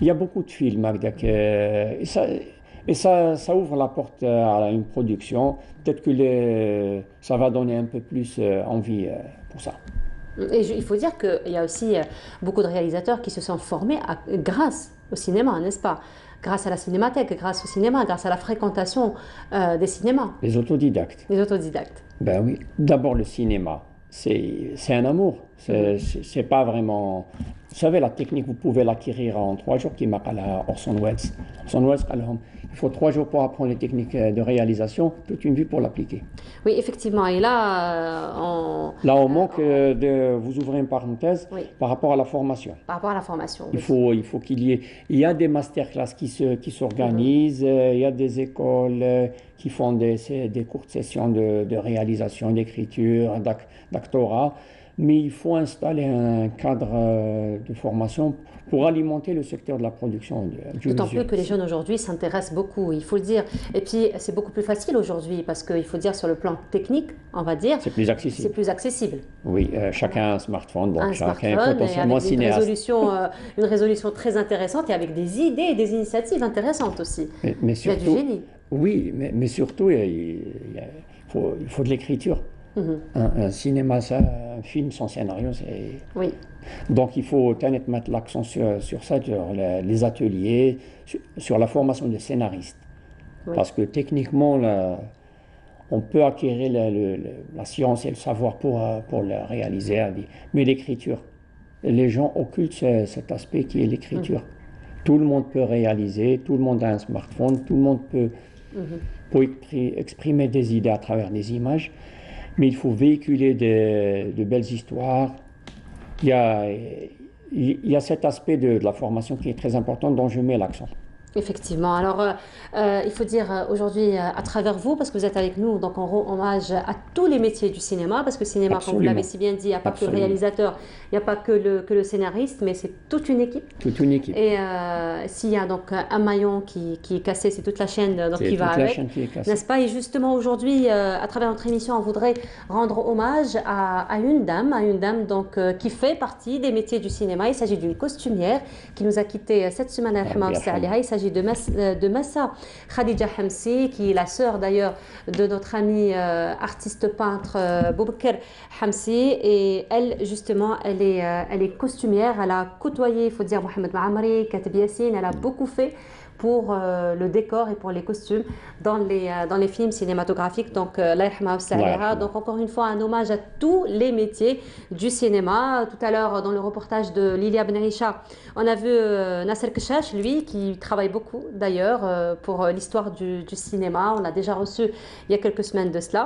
Il y a beaucoup de films, et ça ouvre la porte à une production. Peut-être que ça va donner un peu plus envie pour ça. Et il faut dire qu'il y a aussi beaucoup de réalisateurs qui se sont formés grâce au cinéma, n'est-ce pas? Grâce à la cinémathèque, grâce au cinéma, grâce à la fréquentation des cinémas. Les autodidactes. Les autodidactes. Ben oui. D'abord, le cinéma, c'est un amour. C'est pas vraiment... Vous savez, la technique, vous pouvez l'acquérir en 3 jours, qui m'a à Orson Welles. Orson Welles, il faut 3 jours pour apprendre les techniques de réalisation, toute une vie pour l'appliquer. Oui, effectivement. Et là, Là, on manque de... Vous ouvrez une parenthèse par rapport à la formation. Par rapport à la formation. Il faut qu'il y ait... Il y a des masterclass qui s'organisent, il y a des écoles qui font des courtes sessions de réalisation, d'écriture, d'actorat. Mais il faut installer un cadre de formation pour alimenter le secteur de la production du D'autant plus que les jeunes aujourd'hui s'intéressent beaucoup, il faut le dire. Et puis, c'est beaucoup plus facile aujourd'hui parce qu'il faut dire sur le plan technique, on va dire. C'est plus accessible. C'est plus accessible. Oui, chacun a un smartphone, donc chacun est potentiellement avec une résolution très intéressante et avec des idées et des initiatives intéressantes aussi. Mais surtout, il y a du génie. Oui, mais surtout, il faut de l'écriture. Un cinéma, un film sans scénario, c'est... Oui. Donc il faut mettre l'accent sur ça, sur les ateliers, sur la formation des scénaristes. Oui. Parce que techniquement, on peut acquérir la science et le savoir pour le réaliser. Mais l'écriture, les gens occultent cet aspect qui est l'écriture. Tout le monde peut réaliser, tout le monde a un smartphone, tout le monde peut exprimer des idées à travers des images. Mais il faut véhiculer de belles histoires. Il y a cet aspect de la formation qui est très important, dont je mets l'accent. Effectivement. Alors, il faut dire aujourd'hui, à travers vous, parce que vous êtes avec nous, donc on rend hommage à tous les métiers du cinéma, parce que le cinéma, comme vous l'avez si bien dit, il n'y a pas que le réalisateur, il n'y a pas que le scénariste, mais c'est toute une équipe. Toute une équipe. Et s'il y a donc un maillon qui est cassé, c'est toute la chaîne qui va avec, n'est-ce pas? Et justement, aujourd'hui, à travers notre émission, on voudrait rendre hommage à une dame donc, qui fait partie des métiers du cinéma. Il s'agit d'une costumière qui nous a quittés cette semaine à il s'agit de Massa Khadija Hamsi, qui est la sœur d'ailleurs de notre ami artiste peintre Boubaker Hamsi. Et elle, justement, elle est costumière. Elle a côtoyé, il faut dire, Mohamed Maamri, Kateb Yassine. Elle a beaucoup fait pour le décor et pour les costumes dans les films cinématographiques. Donc, Allah yarhamha wa salliha. Donc, encore une fois, un hommage à tous les métiers du cinéma. Tout à l'heure, dans le reportage de Lilia Benaïcha, on a vu Nasser Keshash, lui, qui travaille beaucoup d'ailleurs pour l'histoire du cinéma. On l'a déjà reçu il y a quelques semaines de cela.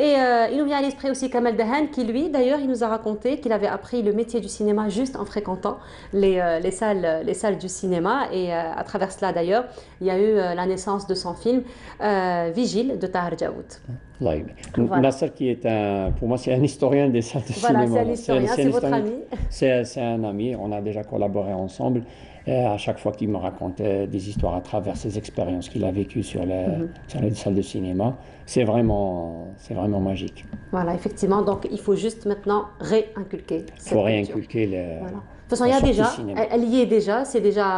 Et il nous vient à l'esprit aussi Kamal Dahan, qui lui, d'ailleurs, il nous a raconté qu'il avait appris le métier du cinéma juste en fréquentant les salles du cinéma. Et à travers cela, d'ailleurs, il y a eu la naissance de son film Vigile de Tahar Djaoud. Voilà. Nasser, qui est pour moi, c'est un historien des salles de cinéma. Voilà, c'est un historien, c'est votre ami. C'est un ami, on a déjà collaboré ensemble. Et à chaque fois qu'il me racontait des histoires à travers ses expériences qu'il a vécues sur les salles de cinéma, c'est vraiment magique. Voilà, effectivement. Donc, il faut juste maintenant réinculquer. Il faut réinculquer voilà. De toute façon, il y a déjà, elle y est déjà, c'est déjà,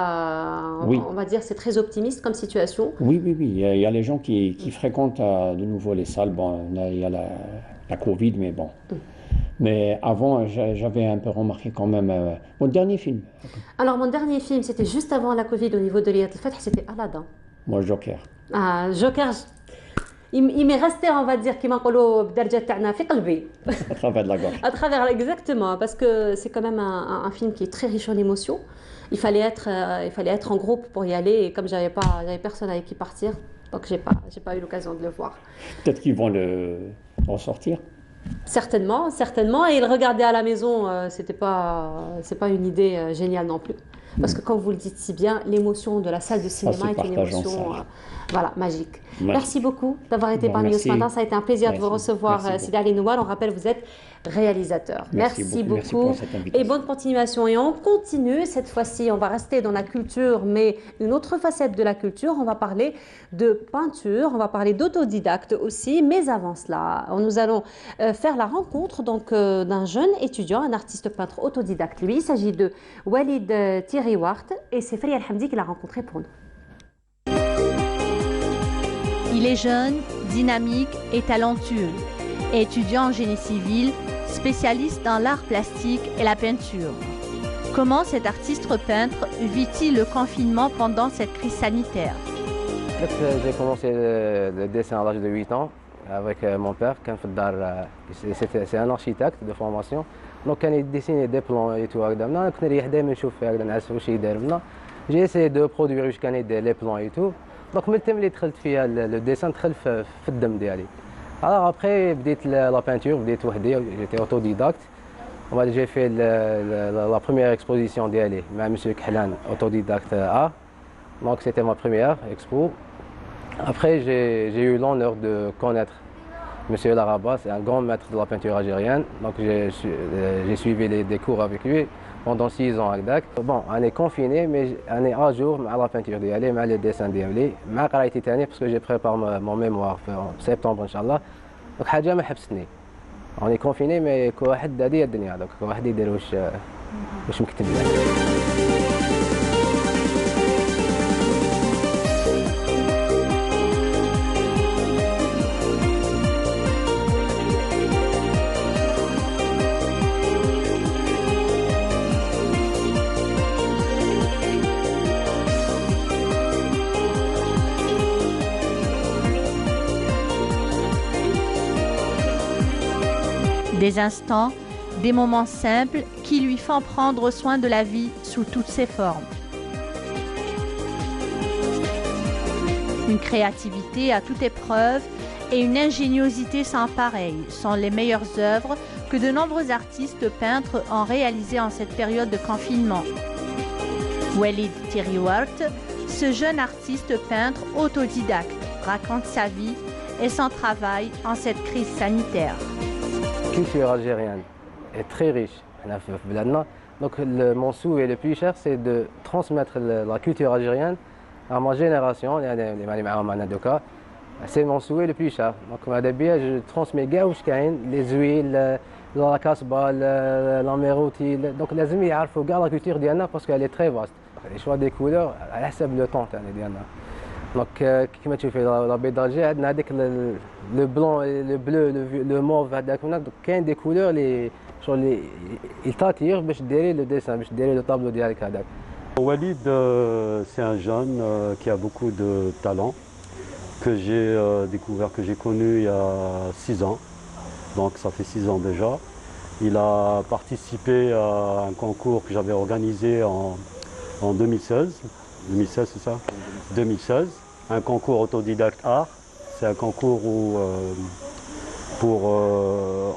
oui. On va dire, c'est très optimiste comme situation. Oui. Il y a les gens qui fréquentent de nouveau les salles. Bon, là, il y a la Covid, mais bon. Mais avant, j'avais un peu remarqué quand même mon dernier film. Alors, mon dernier film, c'était juste avant la Covid au niveau de l'Iyad al-Fath, c'était Aladdin. Moi, Joker. Ah, Joker, il m'est resté, on va dire, qui m'a dit à travers de la gorge. À travers, exactement, parce que c'est quand même un film qui est très riche en émotions. Il fallait être en groupe pour y aller, et comme j'avais personne avec qui partir, donc j'ai pas eu l'occasion de le voir. Peut-être qu'ils vont le ressortir. Certainement, et le regarder à la maison, c'est pas une idée géniale non plus. Parce que comme vous le dites si bien, l'émotion de la salle de cinéma est une émotion magique. Merci beaucoup d'avoir été parmi nous ce matin. Ça a été un plaisir de vous recevoir, Sidi Ali Nouar. On rappelle, vous êtes réalisateur. Merci beaucoup et bonne continuation. Et on continue, cette fois-ci, on va rester dans la culture, mais une autre facette de la culture. On va parler de peinture, on va parler d'autodidacte aussi. Mais avant cela, nous allons faire la rencontre d'un jeune étudiant, un artiste peintre autodidacte. Lui, il s'agit de Walid Thierry-Wart et c'est Faria El-Hamdi qui l'a rencontré pour nous. Il est jeune, dynamique et talentueux. Étudiant en génie civil, spécialiste dans l'art plastique et la peinture. Comment cet artiste peintre vit-il le confinement pendant cette crise sanitaire? J'ai commencé le dessin à l'âge de 8 ans avec mon père. C'est un architecte de formation. Donc il dessinait des plans et tout. J'ai essayé de produire les plans et tout. Donc ملي دخلت فيها le dessin دخل في الدم ديالي. Alors après بديت la peinture, بديت وحدي, j'étais autodidacte. J'ai fait la première exposition ديالي مع monsieur Kehlan, autodidacte art. Donc c'était ma première expo. Après j'ai eu l'honneur de connaître monsieur Laraba, c'est un grand maître de la peinture algérienne. Donc j'ai suivi des cours avec lui pendant 6 ans à Agdak. Bon, on est confiné, mais on est à jour avec la peinture d'Yali, avec les dessins d'Yali, avec la Titanic, parce que j'ai préparé mon mémoire en septembre, Inch'Allah. Donc, حاجة ما حبستني. On est confiné, mais كل واحد هذه الدنيا، donc كل واحد يدير واش مكتب له. Des instants, des moments simples qui lui font prendre soin de la vie sous toutes ses formes. Une créativité à toute épreuve et une ingéniosité sans pareil sont les meilleures œuvres que de nombreux artistes peintres ont réalisées en cette période de confinement. Walid Thierry-Wart, ce jeune artiste peintre autodidacte, raconte sa vie et son travail en cette crise sanitaire. La culture algérienne est très riche. Donc mon souhait le plus cher, c'est de transmettre la culture algérienne à ma génération. C'est mon souhait le plus cher. Donc je transmets les huiles, la casbah, la mérouti. Donc les amis يعرفوا la culture ديالنا parce qu'elle est très vaste. Les choix des couleurs على حسب le temps ديالنا. Donc, comme tu fais la baie d'Alger, on a le blanc, le bleu, le mauve, donc il y a des couleurs, ils t'attirent pour le dessin, pour le tableau. Walid, c'est un jeune qui a beaucoup de talent, que j'ai découvert, que j'ai connu il y a 6 ans. Donc ça fait 6 ans déjà. Il a participé à un concours que j'avais organisé en 2016. 2016, c'est ça? 2016. Un concours autodidacte art. C'est un concours pour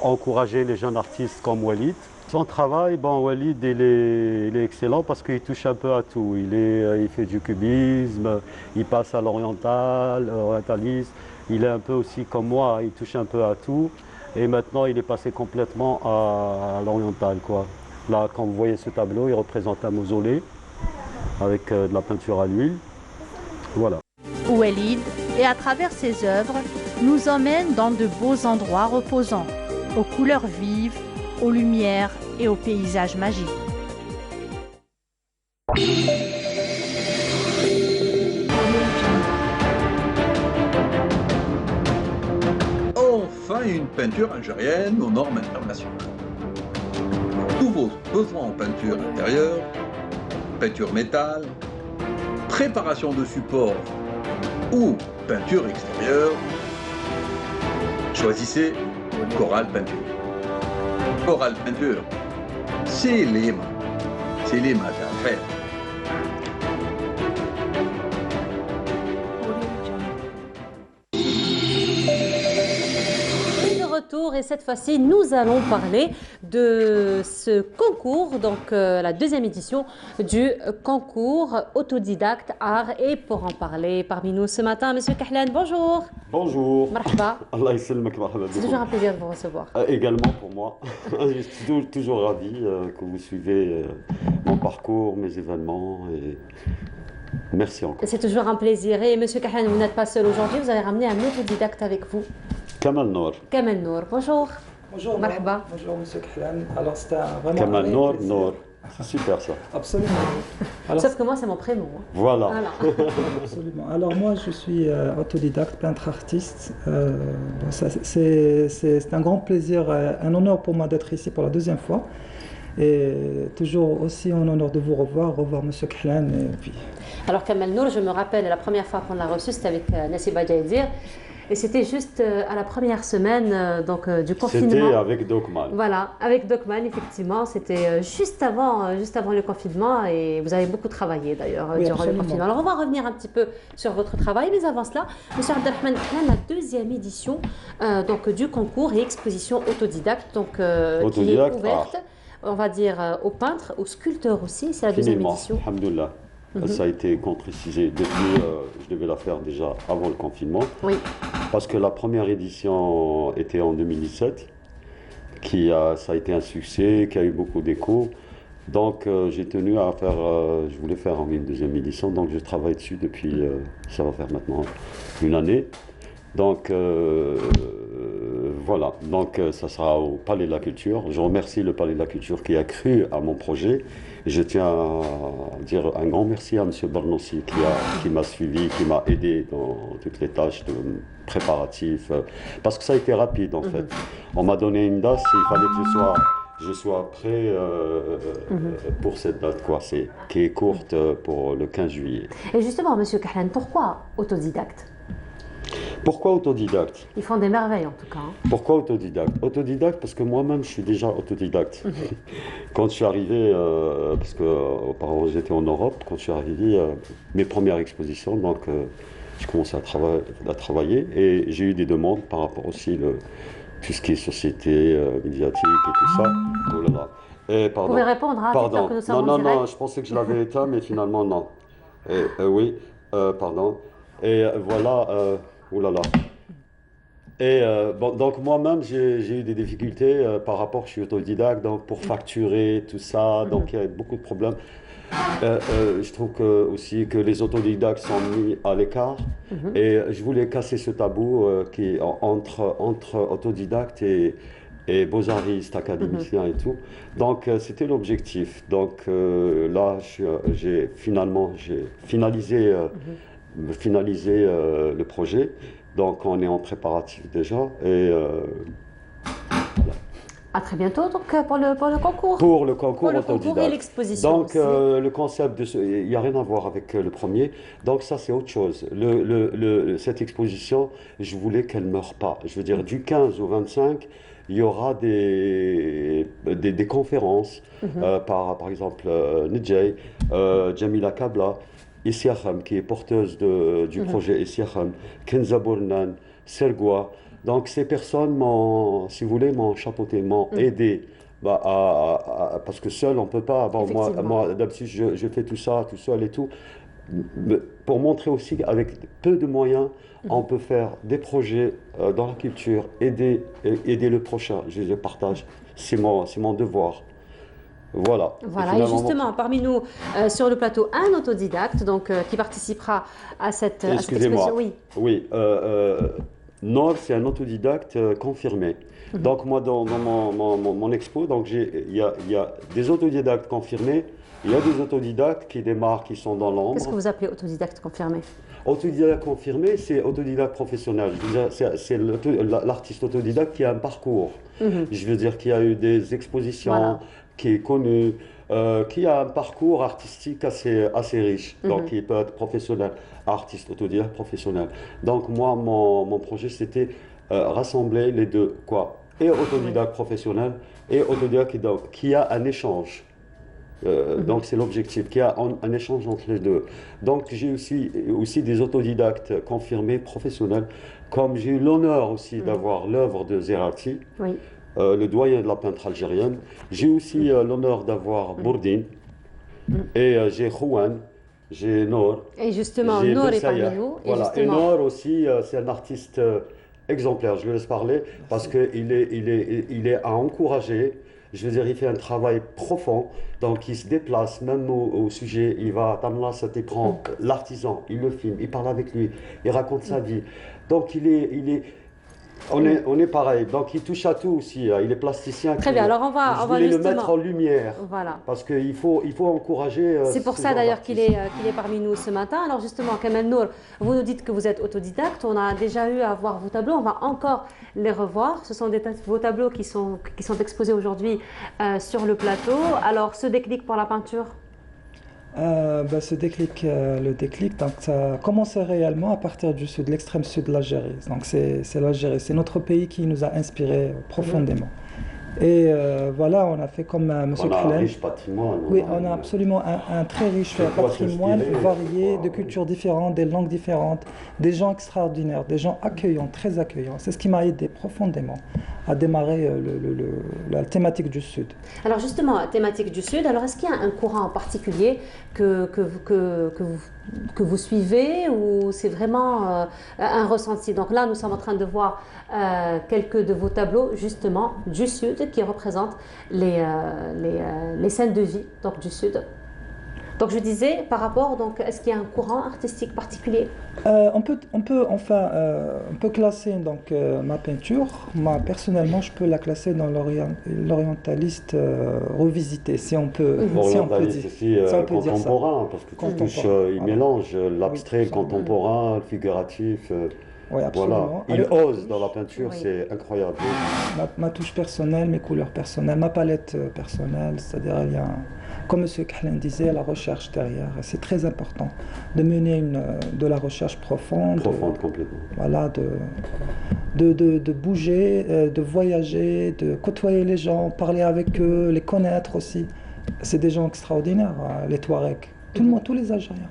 encourager les jeunes artistes comme Walid. Son travail, Walid, il est excellent parce qu'il touche un peu à tout. Il fait du cubisme, il passe à l'orientalisme. Il est un peu aussi comme moi, il touche un peu à tout. Et maintenant, il est passé complètement à l'oriental, quoi. Là, quand vous voyez ce tableau, il représente un mausolée avec de la peinture à l'huile. Voilà. Walid, et à travers ses œuvres, nous emmène dans de beaux endroits reposants, aux couleurs vives, aux lumières et aux paysages magiques. Enfin une peinture algérienne aux normes internationales. Tous vos besoins en peinture intérieure, peinture métal, préparation de support ou peinture extérieure, choisissez Coral Peinture. Coral Peinture, c'est les maths à faire. Et cette fois-ci, nous allons parler de ce concours, donc la deuxième édition du concours autodidacte art. Et pour en parler parmi nous ce matin, Monsieur Kahlan, bonjour. Bonjour. Marhaba. Allah ysalmak, marhaba. C'est toujours un plaisir de vous recevoir. Également pour moi. Je suis toujours ravi que vous suivez mon parcours, mes événements. Et merci encore. C'est toujours un plaisir. Et Monsieur Kahlan, vous n'êtes pas seul aujourd'hui, vous avez ramené un autodidacte avec vous. Kamal Nour. Kamal Nour, bonjour. Bonjour. Marhaba. Bonjour Monsieur Kahlan. Alors c'était vraiment Kamal Nour, Nour. C'est super ça. Absolument. Alors, sauf que moi c'est mon prénom. Voilà. Absolument. Alors moi je suis autodidacte, peintre artiste. C'est un grand plaisir, un honneur pour moi d'être ici pour la deuxième fois. Et toujours aussi un honneur de vous revoir Monsieur Kahlan. Et puis... Alors Kamal Nour, je me rappelle la première fois qu'on l'a reçu, c'était avec Nassiba Jaïdir. Et c'était juste à la première semaine du confinement. C'était avec Dokman. Voilà, avec Dokman, effectivement. C'était juste avant le confinement. Et vous avez beaucoup travaillé d'ailleurs durant le confinement. Alors on va revenir un petit peu sur votre travail. Mais avant cela, M. Abdelrahman Kahlan, la deuxième édition du concours et exposition autodidacte qui est ouverte, on va dire, aux peintres, aux sculpteurs aussi. C'est la deuxième édition. Alhamdoulilah. Ça a été concrétisé depuis, je devais la faire déjà avant le confinement. Oui. Parce que la première édition était en 2017, ça a été un succès, qui a eu beaucoup d'écho. Donc j'ai tenu à faire, je voulais faire une deuxième édition, donc je travaille dessus depuis, ça va faire maintenant une année. Donc voilà, donc ça sera au Palais de la Culture. Je remercie le Palais de la Culture qui a cru à mon projet. Et je tiens à dire un grand merci à M. Barnossi qui m'a suivi, qui m'a aidé dans toutes les tâches de préparatifs. Parce que ça a été rapide en fait. On m'a donné une date, il fallait que je sois prêt pour cette date, qui est courte pour le 15 juillet. Et justement, M. Kahlan, pourquoi autodidacte ? Pourquoi autodidacte? Ils font des merveilles en tout cas. Pourquoi autodidacte? Autodidacte parce que moi-même je suis déjà autodidacte. Quand je suis arrivé, parce qu'auparavant j'étais en Europe, quand je suis arrivé, mes premières expositions, donc je commençais à travailler et j'ai eu des demandes par rapport aussi tout ce qui est société, médiatique et tout ça. Oh là là. Et, pardon. Vous pouvez répondre, hein, pardon. que nous sommes en Non, je pensais que je l'avais éteint, mais finalement non. Et, oui, pardon. Et voilà, oulala. Et donc moi-même, j'ai eu des difficultés par rapport, je suis autodidacte, donc pour facturer, tout ça, donc il y a beaucoup de problèmes. Je trouve aussi que les autodidactes sont mis à l'écart et je voulais casser ce tabou qui est entre autodidactes et beaux-artistes, académiciens et tout. Donc c'était l'objectif. Donc là, j'ai finalisé le projet. Donc on est en préparatif déjà et voilà. À très bientôt donc, pour le concours. Pour le concours Pour le autodidacte. concours et l'exposition. Donc, aussi. le concept, il n'y a rien à voir avec le premier. Donc, ça, c'est autre chose. Cette exposition, je voulais qu'elle ne meure pas. Je veux dire, du 15 au 25, il y aura des conférences par exemple, Nidjay, Jamila Kabla, Issiakham, qui est porteuse du projet Issiakham, Kenza Bournan, Sergoua. Donc, ces personnes si vous voulez, m'ont chapeauté, m'ont aidé. Parce que seul, on ne peut pas. Bon, moi d'habitude, je fais tout ça, tout seul et tout. Pour montrer aussi qu'avec peu de moyens, on peut faire des projets dans la culture, aider le prochain. Je les partage. C'est mon devoir. Voilà. Voilà, et justement, parmi nous, sur le plateau, un autodidacte donc, qui participera à cette exposition. Oui. Nord, c'est un autodidacte confirmé. Donc moi, dans mon expo, il y a des autodidactes confirmés, il y a des autodidactes qui démarrent, qui sont dans l'ombre. Qu'est-ce que vous appelez autodidacte confirmé? Autodidacte confirmé, c'est autodidacte professionnel. C'est l'artiste autodidacte qui a un parcours. Je veux dire, qui a eu des expositions, qui est connu, qui a un parcours artistique assez riche, donc qui peut être professionnel, artiste autodidacte professionnel. Donc moi, mon projet, c'était rassembler les deux, quoi, et autodidacte professionnel et autodidacte qui a un échange. Donc c'est l'objectif, qu'il y a un échange entre les deux. Donc j'ai aussi des autodidactes confirmés, professionnels, comme j'ai eu l'honneur aussi d'avoir l'œuvre de Zerati, le doyen de la peintre algérienne. J'ai aussi l'honneur d'avoir Bourdine, et j'ai Khouane, j'ai Nour. Et justement, Nour est parmi nous. Voilà. Et Nour aussi, c'est un artiste exemplaire, je le laisse parler, parce qu'il est à encourager. Je veux dire, il fait un travail profond, donc il se déplace, même au sujet, il va à Tamlas, il prend l'artisan, il le filme, il parle avec lui, il raconte sa vie. Donc on est pareil, donc il touche à tout aussi, il est plasticien. Très bien, alors on va justement le mettre en lumière, parce qu'il faut encourager. C'est pour ça d'ailleurs qu'il est parmi nous ce matin. Alors justement, Kamel Nour, vous nous dites que vous êtes autodidacte, on a déjà eu à voir vos tableaux, on va encore les revoir. Ce sont vos tableaux qui sont exposés aujourd'hui sur le plateau. Alors ce déclic pour la peinture? Ce déclic, le déclic, donc ça a commencé réellement à partir du sud, de l'extrême sud de l'Algérie. Donc c'est l'Algérie, c'est notre pays qui nous a inspirés profondément. Et voilà, on a fait comme M. Khlem. On a un riche patrimoine. Oui, on a absolument un très riche patrimoine varié, de cultures différentes, des langues différentes, des gens extraordinaires, des gens accueillants, très accueillants. C'est ce qui m'a aidé profondément à démarrer la thématique du Sud. Alors justement, thématique du Sud, alors est-ce qu'il y a un courant en particulier que vous suivez ou c'est vraiment un ressenti? Donc là, nous sommes en train de voir quelques de vos tableaux justement du Sud qui représentent les scènes de vie donc, du Sud. Donc je disais, par rapport, donc, est-ce qu'il y a un courant artistique particulier? On peut classer donc, ma peinture. Moi, personnellement, je peux la classer dans l'orientaliste revisité, si on peut, orientaliste aussi contemporain, parce que tu touches, il mélange l'abstrait, le contemporain, le figuratif. Oui, absolument. Voilà. Il ose dans la peinture, c'est incroyable. Ma touche personnelle, mes couleurs personnelles, ma palette personnelle, c'est-à-dire il y a, comme M. Khlem disait, la recherche derrière. C'est très important de mener de la recherche profonde. Profonde, complètement. Voilà, de bouger, de voyager, de côtoyer les gens, parler avec eux, les connaître aussi. C'est des gens extraordinaires, les Touaregs, tout le monde, tous les Algériens.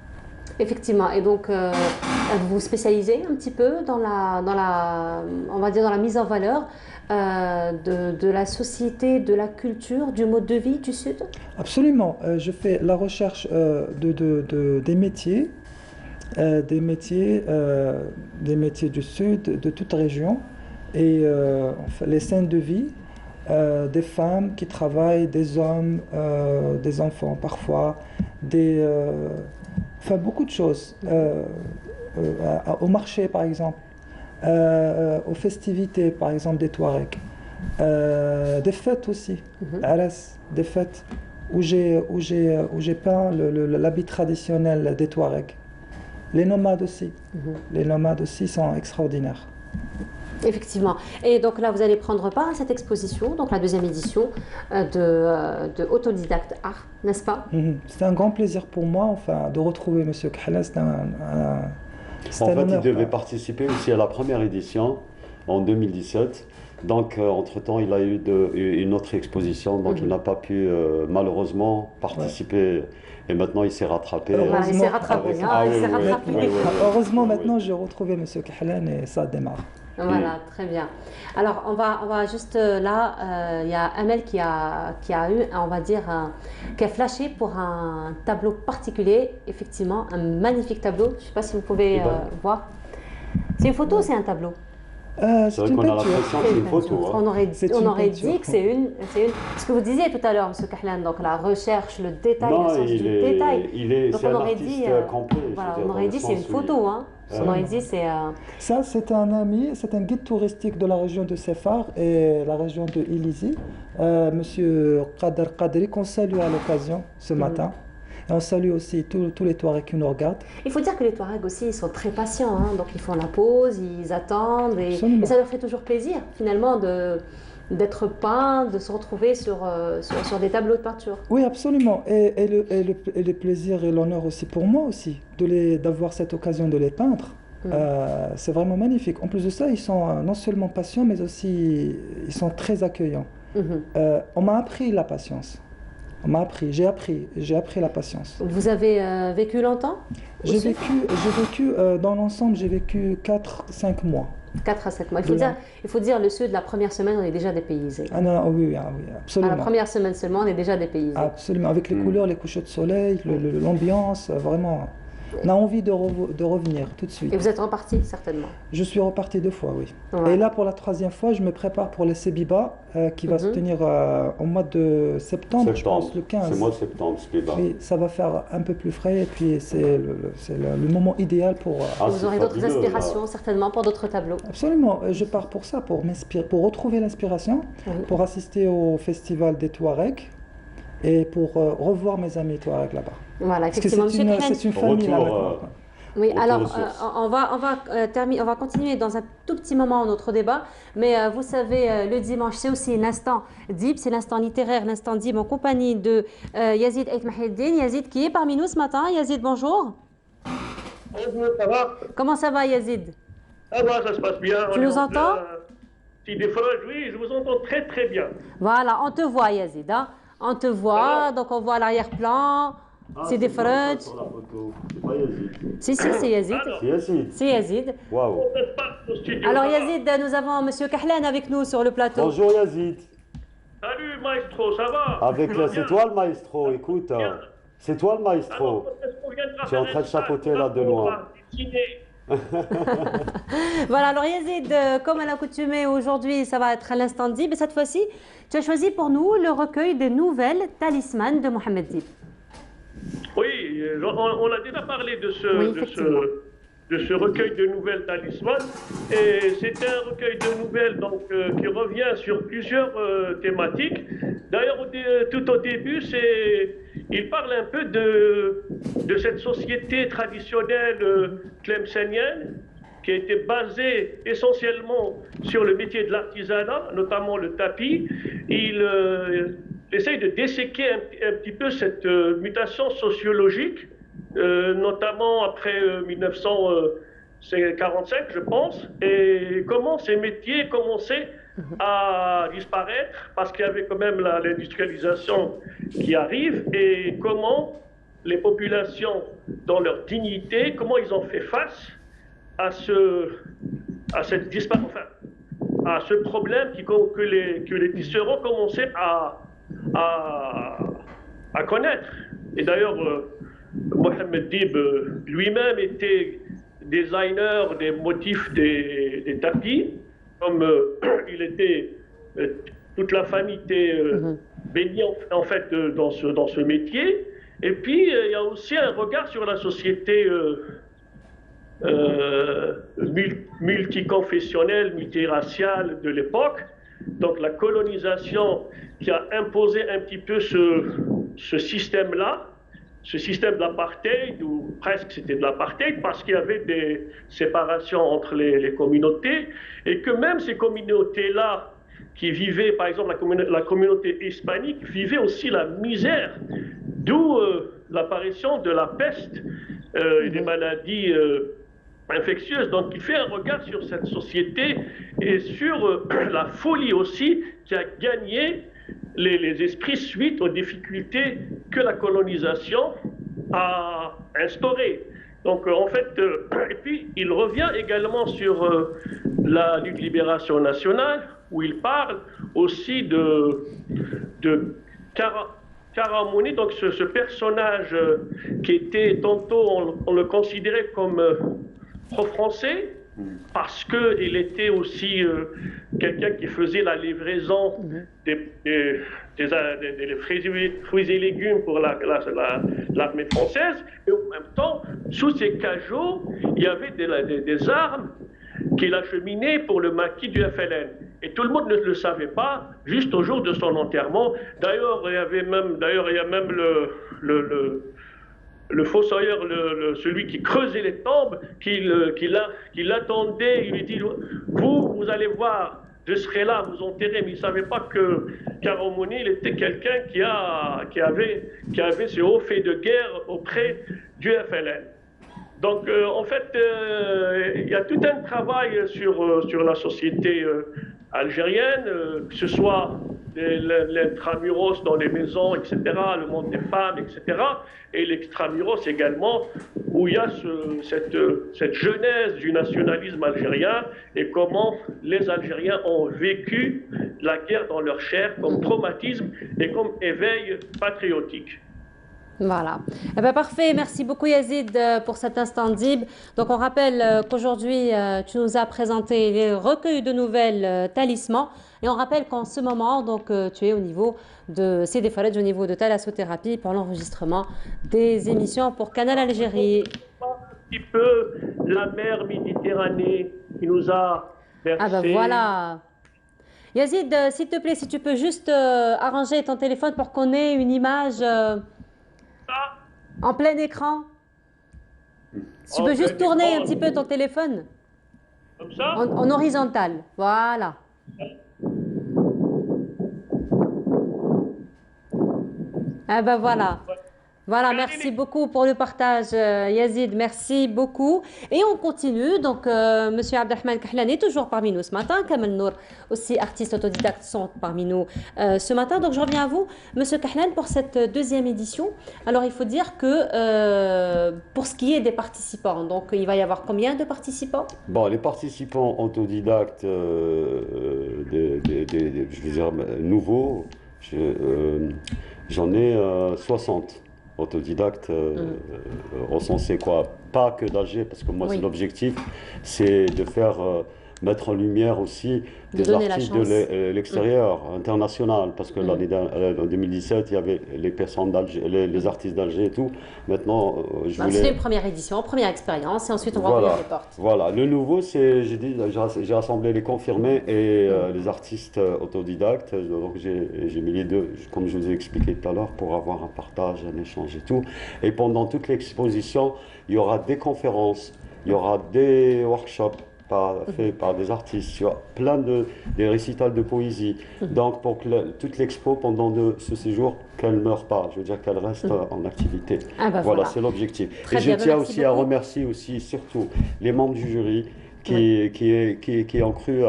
Effectivement, et donc vous vous spécialisez un petit peu dans on va dire dans la mise en valeur de la société, de la culture, du mode de vie du Sud? Absolument, je fais la recherche des métiers du Sud, de toute région, et les scènes de vie des femmes qui travaillent, des hommes, des enfants parfois, enfin, beaucoup de choses. Au marché, par exemple, aux festivités, par exemple, des Touaregs. Des fêtes aussi, des fêtes où j'ai peint l'habit traditionnel des Touaregs. Les nomades aussi. Les nomades aussi sont extraordinaires. Effectivement. Et donc là, vous allez prendre part à cette exposition, donc la deuxième édition de Autodidacte Art, n'est-ce pas? C'était un grand plaisir pour moi, enfin, de retrouver M. Kahla. En fait, il devait participer aussi à la première édition en 2017. Donc, entre-temps, il a eu une autre exposition, donc il n'a pas pu malheureusement participer. Et maintenant, il s'est rattrapé. Il s'est rattrapé. Heureusement, maintenant, j'ai retrouvé M. Kahlan et ça démarre. Voilà, très bien. Alors, on va juste là, il y a Amel qui a eu, on va dire, qui a flashé pour un tableau particulier, effectivement, un magnifique tableau. Je ne sais pas si vous pouvez voir. C'est une photo ou c'est un tableau? C'est vrai qu'on a l'impression que c'est une photo. On aurait dit que c'est une. Ce que vous disiez tout à l'heure, M. Kahlan, donc la recherche, le détail, le sens du détail. Donc on aurait dit, on aurait dit c'est une photo, hein. On aurait dit c'est. Ça, c'est un ami, c'est un guide touristique de la région de Sefar et la région de Ilizi, Monsieur Qader Qadri, qu'on salue à l'occasion ce matin. Et on salue aussi tous les Touaregs qui nous regardent. Il faut dire que les Touaregs aussi, ils sont très patients, hein. Donc ils font la pause, ils attendent et ça leur fait toujours plaisir finalement d'être peints, de se retrouver sur des tableaux de peinture. Oui, absolument. Et le plaisir et l'honneur aussi pour moi aussi d'avoir cette occasion de les peindre. C'est vraiment magnifique. En plus de ça, ils sont non seulement patients, mais aussi ils sont très accueillants. On m'a appris la patience. J'ai appris la patience. Vous avez vécu longtemps? J'ai vécu dans l'ensemble, j'ai vécu 4-5 mois. 4 à 7 mois. Il faut dire, le sud, la première semaine, on est déjà dépaysé. Ah non, oui, absolument. La première semaine seulement, on est déjà dépaysé. Absolument, avec les couleurs, les couchers de soleil, l'ambiance, vraiment. On a envie de revenir tout de suite. Et vous êtes reparti, certainement? Je suis reparti 2 fois, oui. Ouais. Et là, pour la 3e fois, je me prépare pour le Sebiba, qui va se tenir au mois de septembre, je pense, le 15. C'est le mois de septembre, Sebiba. Oui, ça va faire un peu plus frais, et puis c'est le moment idéal pour... vous aurez d'autres inspirations, certainement, pour d'autres tableaux. Absolument, je pars pour ça, pour retrouver l'inspiration, pour assister au festival des Touaregs, et pour revoir mes amis Touaregs là-bas. Voilà, effectivement. C'est une famille là-bas. Oui, alors on va continuer dans un tout petit moment notre débat, mais vous savez, le dimanche, c'est aussi l'instant Dib, c'est l'instant littéraire, l'instant Dib en compagnie de Yazid Ait Mahiddin. Yazid qui est parmi nous ce matin. Yazid, bonjour. Bonjour, ça va? Comment ça va, Yazid? Ça va, ça se passe bien. Tu nous entends? Oui, je vous entends très très bien. Voilà, on te voit, Yazid. Hein? On te voit, donc on voit l'arrière-plan. C'est des frottes. C'est pas Yazid. Si, c'est Yazid. C'est Yazid. C'est Yazid. Waouh. Alors Yazid, nous avons M. Kahlan avec nous sur le plateau. Bonjour Yazid. Salut maestro, ça va? C'est toi le maestro, écoute. C'est toi le maestro. Tu es en train de chapeauter là de loin. Voilà, alors Yazid, comme à l'accoutumée aujourd'hui, ça va être à l'instant Dib. Et cette fois-ci, tu as choisi pour nous le recueil des nouvelles talisman de Mohamed Dib. Oui, on a déjà parlé de ce recueil de nouvelles talisman. Et c'est un recueil de nouvelles donc, qui revient sur plusieurs thématiques. D'ailleurs, tout au début, il parle un peu de cette société traditionnelle tlemcenienne qui a été basée essentiellement sur le métier de l'artisanat, notamment le tapis. Il essaye de disséquer un petit peu cette mutation sociologique, notamment après 1945, je pense, et comment ces métiers commençaient à disparaître, parce qu'il y avait quand même l'industrialisation qui arrive, et comment les populations, dans leur dignité, comment ils ont fait face à ce problème que les tisserands commençaient à connaître. Et d'ailleurs, Mohamed Dib lui-même était designer des motifs des tapis, comme il était, toute la famille était baignée en fait dans ce métier. Et puis il y a aussi un regard sur la société multiconfessionnelle, multiraciale de l'époque. Donc la colonisation qui a imposé un petit peu ce système-là, ce système de l'apartheid, ou presque c'était de l'apartheid, parce qu'il y avait des séparations entre les communautés, et que même ces communautés-là, qui vivaient, par exemple la communauté hispanique, vivait aussi la misère, d'où l'apparition de la peste et des maladies infectieuses. Donc il fait un regard sur cette société et sur la folie aussi qui a gagné les esprits suite aux difficultés que la colonisation a instaurées. Donc en fait, et puis il revient également sur la lutte libération nationale, où il parle aussi de Karamouni, donc ce personnage qui était tantôt, on le considérait comme pro-français, parce qu'il était aussi quelqu'un qui faisait la livraison des fruits et légumes pour l'armée française, et en même temps, sous ses cajots, il y avait des armes qu'il acheminait pour le maquis du FLN. Et tout le monde ne le savait pas, juste au jour de son enterrement. D'ailleurs, il y a même le fossoyeur, celui qui creusait les tombes, qui l'attendait, il lui dit, vous allez voir, je serai là, vous enterrer. Mais il ne savait pas que Karamouni, il était quelqu'un qui avait ce haut fait de guerre auprès du FLN. Donc, en fait, il y a tout un travail sur la société algérienne, que ce soit l'intramuros dans les maisons, etc., le monde des femmes, etc., et l'extramuros également, où il y a cette genèse du nationalisme algérien et comment les Algériens ont vécu la guerre dans leur chair comme traumatisme et comme éveil patriotique. Voilà. Eh ben, parfait. Merci beaucoup Yazid pour cet instant d'Ib. Donc on rappelle qu'aujourd'hui tu nous as présenté les recueils de nouvelles Talisman, et on rappelle qu'en ce moment donc tu es au niveau de Sidi Faradj, au niveau de Thalassothérapie pour l'enregistrement des émissions pour Canal Algérie. Un petit peu la mer Méditerranée qui nous a versé. Ah ben voilà. Yazid, s'il te plaît, si tu peux juste arranger ton téléphone pour qu'on ait une image en plein écran. Si tu peux juste tourner un petit peu ton téléphone. Comme ça ? En horizontal. Voilà. Ah ben voilà. Voilà, merci beaucoup pour le partage, Yazid, merci beaucoup. Et on continue, donc Monsieur Abdelrahman Kahlani, toujours parmi nous ce matin, Kamel Nour, aussi artiste autodidacte, sont parmi nous ce matin. Donc je reviens à vous, Monsieur Kahlani, pour cette deuxième édition. Alors il faut dire que pour ce qui est des participants, donc il va y avoir combien de participants? Bon, les participants autodidactes, je veux dire nouveaux, j'en ai 60. Autodidacte, recensé quoi, pas que d'Alger, parce que moi c'est l'objectif, c'est de faire mettre en lumière aussi des artistes de l'extérieur, international, parce que l'année en 2017 il y avait les personnes d'Alger, les artistes d'Alger et tout. Maintenant je voulais... C'est une première édition, première expérience, et ensuite on va ouvrir les portes. Voilà, le nouveau c'est, j'ai rassemblé les confirmés et les artistes autodidactes, donc j'ai mis les deux, comme je vous ai expliqué tout à l'heure, pour avoir un partage, un échange et tout. Et pendant toute l'exposition, il y aura des conférences, il y aura des workshops faits par des artistes, il y aura plein des récitals de poésie. Donc pour que toute l'expo, pendant ce séjour, qu'elle ne meure pas, je veux dire qu'elle reste en activité. Ah bah voilà, c'est l'objectif. Et je tiens aussi à remercier aussi surtout les membres du jury qui ont cru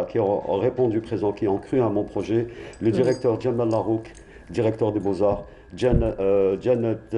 qui ont répondu présent, qui ont cru à mon projet. Le directeur Jamal Larouk, directeur des Beaux-Arts, Janet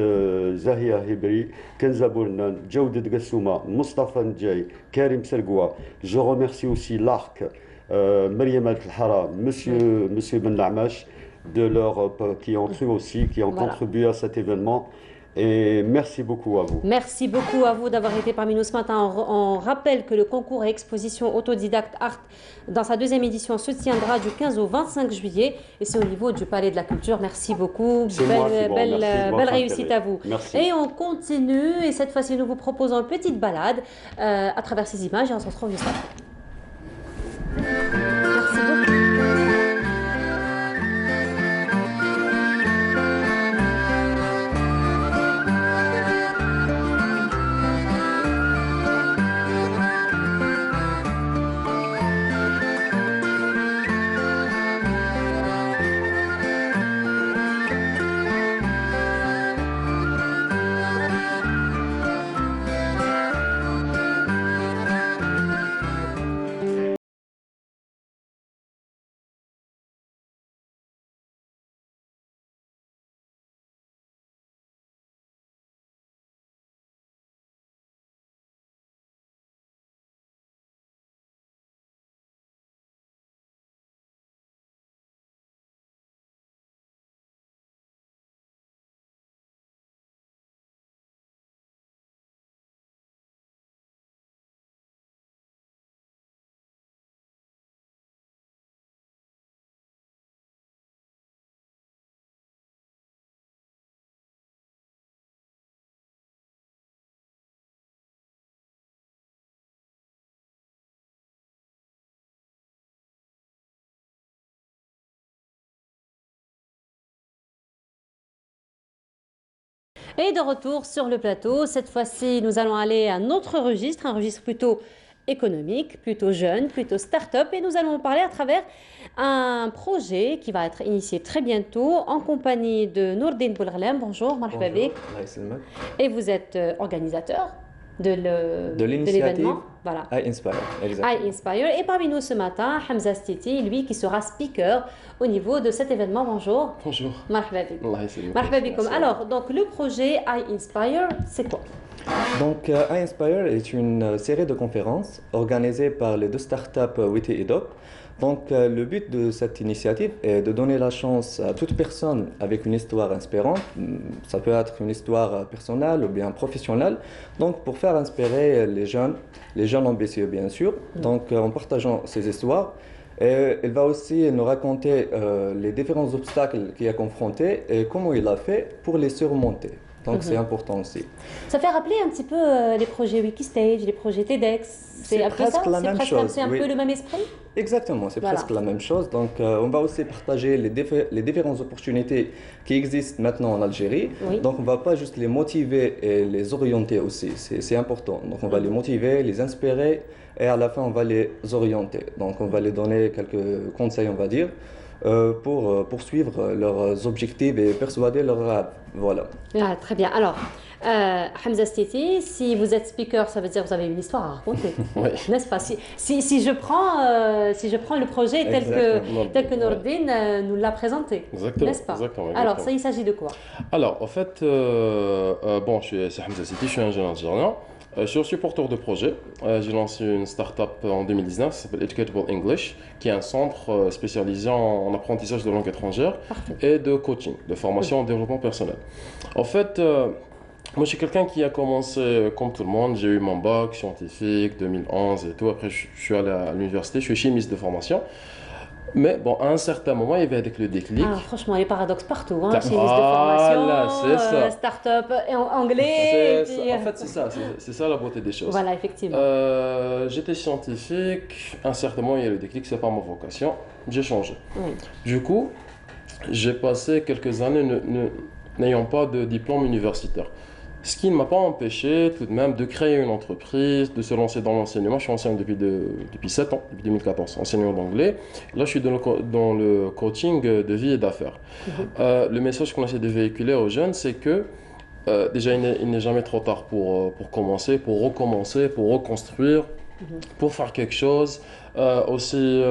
Zahia Hibri, Kenza Bournan, Jawdet Gassouma, Mustafa Ndjay, Karim Sergoua. Je remercie aussi l'ARC, Mariam Al-Hara, Monsieur Ben Lamash, qui ont cru aussi, qui ont contribué à cet événement. Et merci beaucoup à vous. Merci beaucoup à vous d'avoir été parmi nous ce matin. On rappelle que le concours et exposition autodidacte art dans sa deuxième édition se tiendra du 15 au 25 juillet et c'est au niveau du Palais de la Culture. Merci beaucoup. Belle réussite à vous. Merci. Et on continue et cette fois-ci nous vous proposons une petite balade à travers ces images et on se retrouve juste après. Merci beaucoup. Et de retour sur le plateau, cette fois-ci, nous allons aller à un autre registre, un registre plutôt économique, plutôt jeune, plutôt start-up. Et nous allons parler à travers un projet qui va être initié très bientôt en compagnie de Nourdine Boulghlem. Bonjour, marhaba bik. Et vous êtes organisateur de l'événement. Voilà. iInspire, exactement. iInspire. Et parmi nous ce matin, Hamza Stiti, lui qui sera speaker au niveau de cet événement. Bonjour. Bonjour. Marhaba bik. Marhaba bikoum. Alors, donc le projet iInspire, c'est quoi? Donc, iInspire est une série de conférences organisées par les deux startups Witty et Dop. Donc, le but de cette initiative est de donner la chance à toute personne avec une histoire inspirante. Ça peut être une histoire personnelle ou bien professionnelle. Donc, pour faire inspirer les jeunes ambitieux, bien sûr. Donc, en partageant ces histoires. Et il va aussi nous raconter les différents obstacles qu'il a confrontés et comment il a fait pour les surmonter. Donc, c'est important aussi. Ça fait rappeler un petit peu les projets Wikistage, les projets TEDx. C'est presque la même chose. C'est un peu le même esprit? Exactement, c'est presque la même chose. Donc, on va aussi partager les différentes opportunités qui existent maintenant en Algérie. Donc, on ne va pas juste les motiver et les orienter aussi. C'est important. Donc, on va les motiver, les inspirer et à la fin, on va les orienter. Donc, on va les donner quelques conseils, on va dire, pour poursuivre leurs objectifs et persuader leurs rêves. Voilà. Ah, très bien. Alors, Hamza Stiti, si vous êtes speaker, ça veut dire que vous avez une histoire à raconter, n'est-ce pas? Si je prends le projet tel que Nourdine nous l'a présenté, n'est-ce pas? Alors, ça, il s'agit de quoi? Alors, en fait, bon, c'est Hamza Stiti, je suis ingénieur algérien. Je suis aussi porteur de projet. J'ai lancé une start-up en 2019 qui s'appelle Educatable English, qui est un centre spécialisé en apprentissage de langue étrangère et de coaching, de formation en développement personnel. En fait, moi je suis quelqu'un qui a commencé comme tout le monde. J'ai eu mon bac scientifique 2011 et tout. Après, je suis allé à l'université, je suis chimiste de formation. Mais bon, à un certain moment, il y avait avec le déclic. Ah, franchement, les paradoxes partout, hein. Chimiste de formation, start-up anglais. En fait, c'est ça la beauté des choses. Voilà, effectivement. J'étais scientifique, à un certain moment, il y a le déclic, c'est pas ma vocation, j'ai changé. Du coup, j'ai passé quelques années n'ayant pas de diplôme universitaire. Ce qui ne m'a pas empêché tout de même de créer une entreprise, de se lancer dans l'enseignement. Je suis enseignant depuis 7 ans, depuis 2014, enseignant d'anglais. Là, je suis dans le coaching de vie et d'affaires. Le message qu'on essaie de véhiculer aux jeunes, c'est que déjà, il n'est jamais trop tard pour commencer, pour recommencer, pour reconstruire, pour faire quelque chose. Aussi,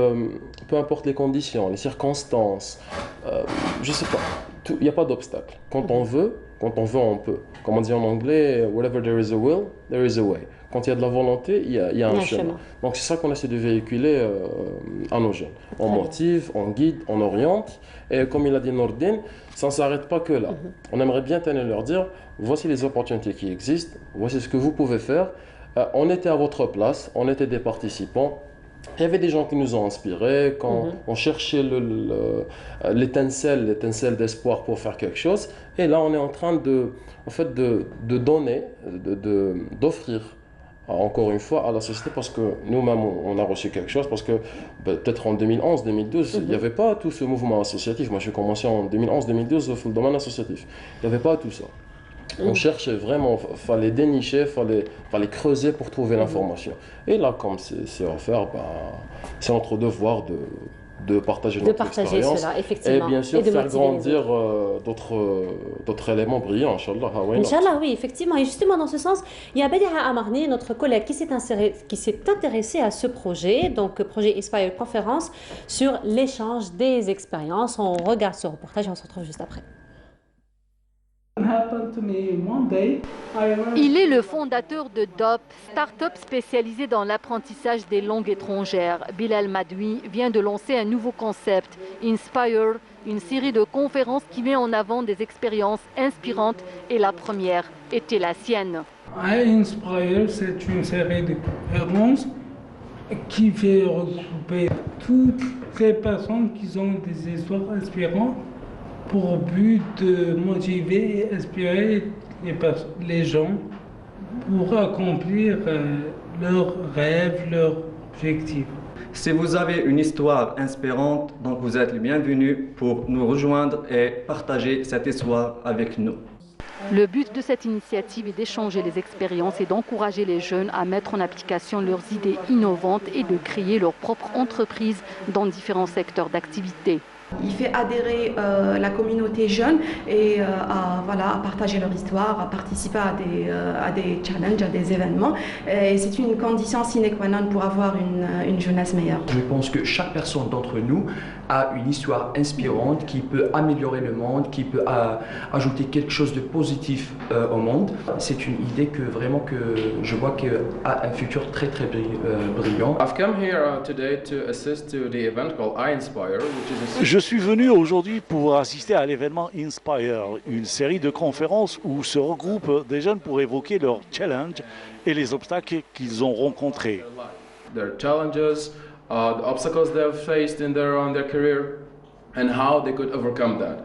peu importe les conditions, les circonstances, je ne sais pas, il n'y a pas d'obstacle. Quand on veut, on peut. Comme on dit en anglais, wherever there is a will, there is a way. Quand il y a de la volonté, il y a un chemin. Donc c'est ça qu'on essaie de véhiculer à nos jeunes. On motive, on guide, on oriente. Et comme il a dit Nourdine, ça ne s'arrête pas que là. On aimerait bien leur dire, voici les opportunités qui existent, voici ce que vous pouvez faire. On était à votre place, on était des participants. Il y avait des gens qui nous ont inspirés, quand on cherchait l'étincelle d'espoir pour faire quelque chose. Et là, on est en train de donner, d'offrir, encore une fois, à la société, parce que nous-mêmes, on a reçu quelque chose, parce que peut-être en 2011, 2012, il n'y avait pas tout ce mouvement associatif. Moi, j'ai commencé en 2011-2012 dans le domaine associatif. Il n'y avait pas tout ça. On cherchait vraiment, fallait dénicher, fallait creuser pour trouver l'information. Et là, comme c'est offert, c'est notre devoir de partager notre expérience. Cela, effectivement. Et bien sûr, faire grandir d'autres éléments brillants, Inch'Allah. Inch'Allah, oui, effectivement. Et justement, dans ce sens, il y a Bediha Amarni, notre collègue, qui s'est intéressé à ce projet, donc projet Inspire Conférence, sur l'échange des expériences. On regarde ce reportage et on se retrouve juste après. Il est le fondateur de DOP, start-up spécialisée dans l'apprentissage des langues étrangères. Bilal Madoui vient de lancer un nouveau concept, Inspire, une série de conférences qui met en avant des expériences inspirantes et la première était la sienne. iInspire, c'est une série de conférences qui fait regrouper toutes les personnes qui ont des histoires inspirantes pour but de motiver et inspirer les gens pour accomplir leurs rêves, leurs objectifs. Si vous avez une histoire inspirante, donc vous êtes le bienvenu pour nous rejoindre et partager cette histoire avec nous. Le but de cette initiative est d'échanger les expériences et d'encourager les jeunes à mettre en application leurs idées innovantes et de créer leur propre entreprise dans différents secteurs d'activité. Il fait adhérer la communauté jeune et à partager leur histoire, à participer à des challenges, à des événements. Et c'est une condition sine qua non pour avoir une jeunesse meilleure. Je pense que chaque personne d'entre nous a une histoire inspirante qui peut améliorer le monde, qui peut ajouter quelque chose de positif au monde. C'est une idée que vraiment que je vois qui a un futur très très brillant. I've come here today to assist to the event called iInspire, which is Je suis venu aujourd'hui pour assister à l'événement Inspire, une série de conférences où se regroupent des jeunes pour évoquer leurs challenges et les obstacles qu'ils ont rencontrés. their challenges, the obstacles they have faced in their career, and how they could overcome that.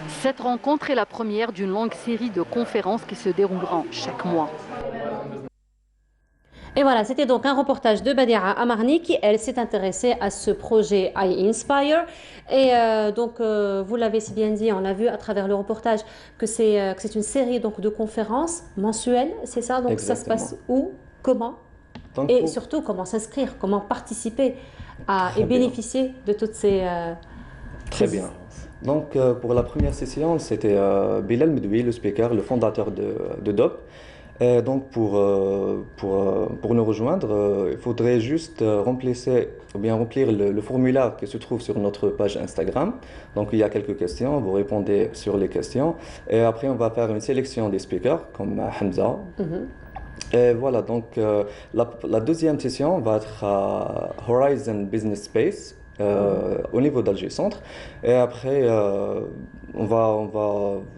Cette rencontre est la première d'une longue série de conférences qui se dérouleront chaque mois. Et voilà, c'était donc un reportage de Badia Amarni qui, elle, s'est intéressée à ce projet iInspire. Et vous l'avez si bien dit, on l'a vu à travers le reportage, que c'est une série donc, de conférences mensuelles, c'est ça? Donc Exactement. ça se passe où? Comment? Donc, et surtout, comment s'inscrire? Comment participer et bénéficier de toutes ces... Très bien. Donc, pour la première session, c'était Bilal Medoui, le speaker, le fondateur de DOP. Et donc, pour nous rejoindre, il faudrait juste remplir le formulaire qui se trouve sur notre page Instagram. Donc, il y a quelques questions, vous répondez sur les questions. Et après, on va faire une sélection des speakers, comme Hamza. Et voilà, donc la deuxième session va être à Horizon Business Space. Au niveau d'Alger Centre. Et après, on va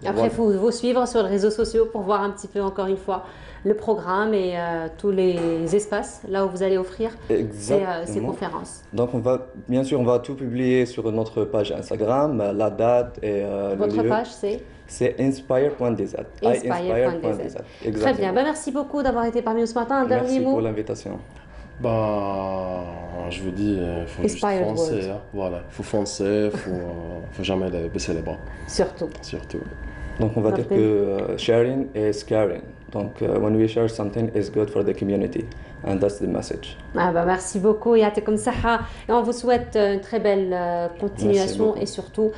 Après, il faut vous suivre sur les réseaux sociaux pour voir un petit peu, encore une fois, le programme et tous les espaces là où vous allez offrir ces conférences. Donc, bien sûr, on va tout publier sur notre page Instagram, la date et Votre le lieu. page, c'est inspire.dz. Inspire.dz. Très bien. Merci beaucoup d'avoir été parmi nous ce matin. Un dernier Merci mot. pour l'invitation. Je vous dis, il faut juste Inspired foncer. world. Hein. Voilà, il faut foncer, faut jamais baisser les bras. Surtout. Donc, on va dire que sharing is caring. Donc, when we share something, it's good for the community. And that's the message. Merci beaucoup. Et on vous souhaite une très belle continuation et surtout,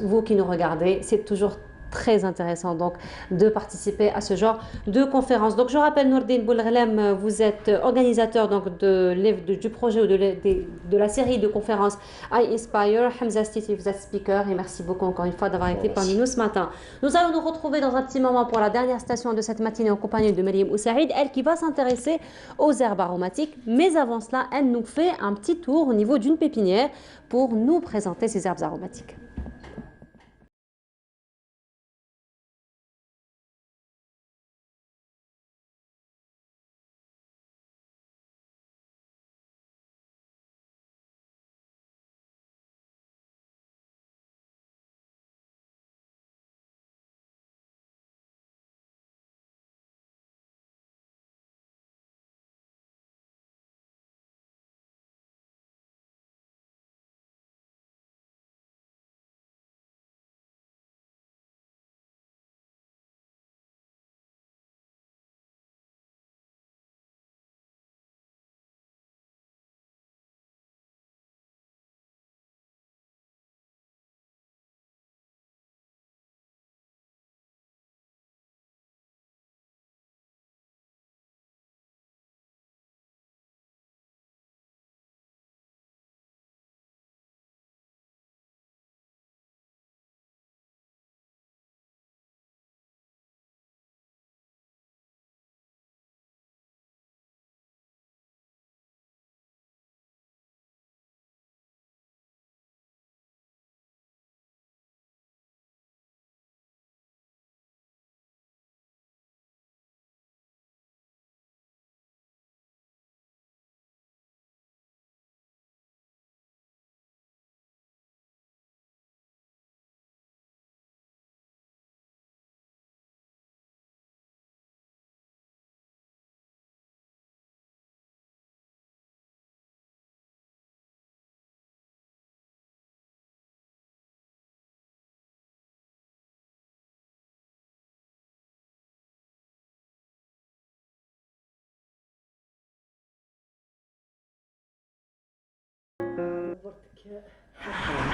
vous qui nous regardez, c'est toujours très intéressant donc de participer à ce genre de conférence. Donc je rappelle, Nourdine Boulghlem, vous êtes organisateur donc du projet ou de la série de conférences iInspire. Hamza Stiti, vous êtes speaker et merci beaucoup encore une fois d'avoir été parmi nous ce matin. Nous allons nous retrouver dans un petit moment pour la dernière station de cette matinée en compagnie de Mariam Oussaïd, elle qui va s'intéresser aux herbes aromatiques. Mais avant cela, elle nous fait un petit tour au niveau d'une pépinière pour nous présenter ces herbes aromatiques.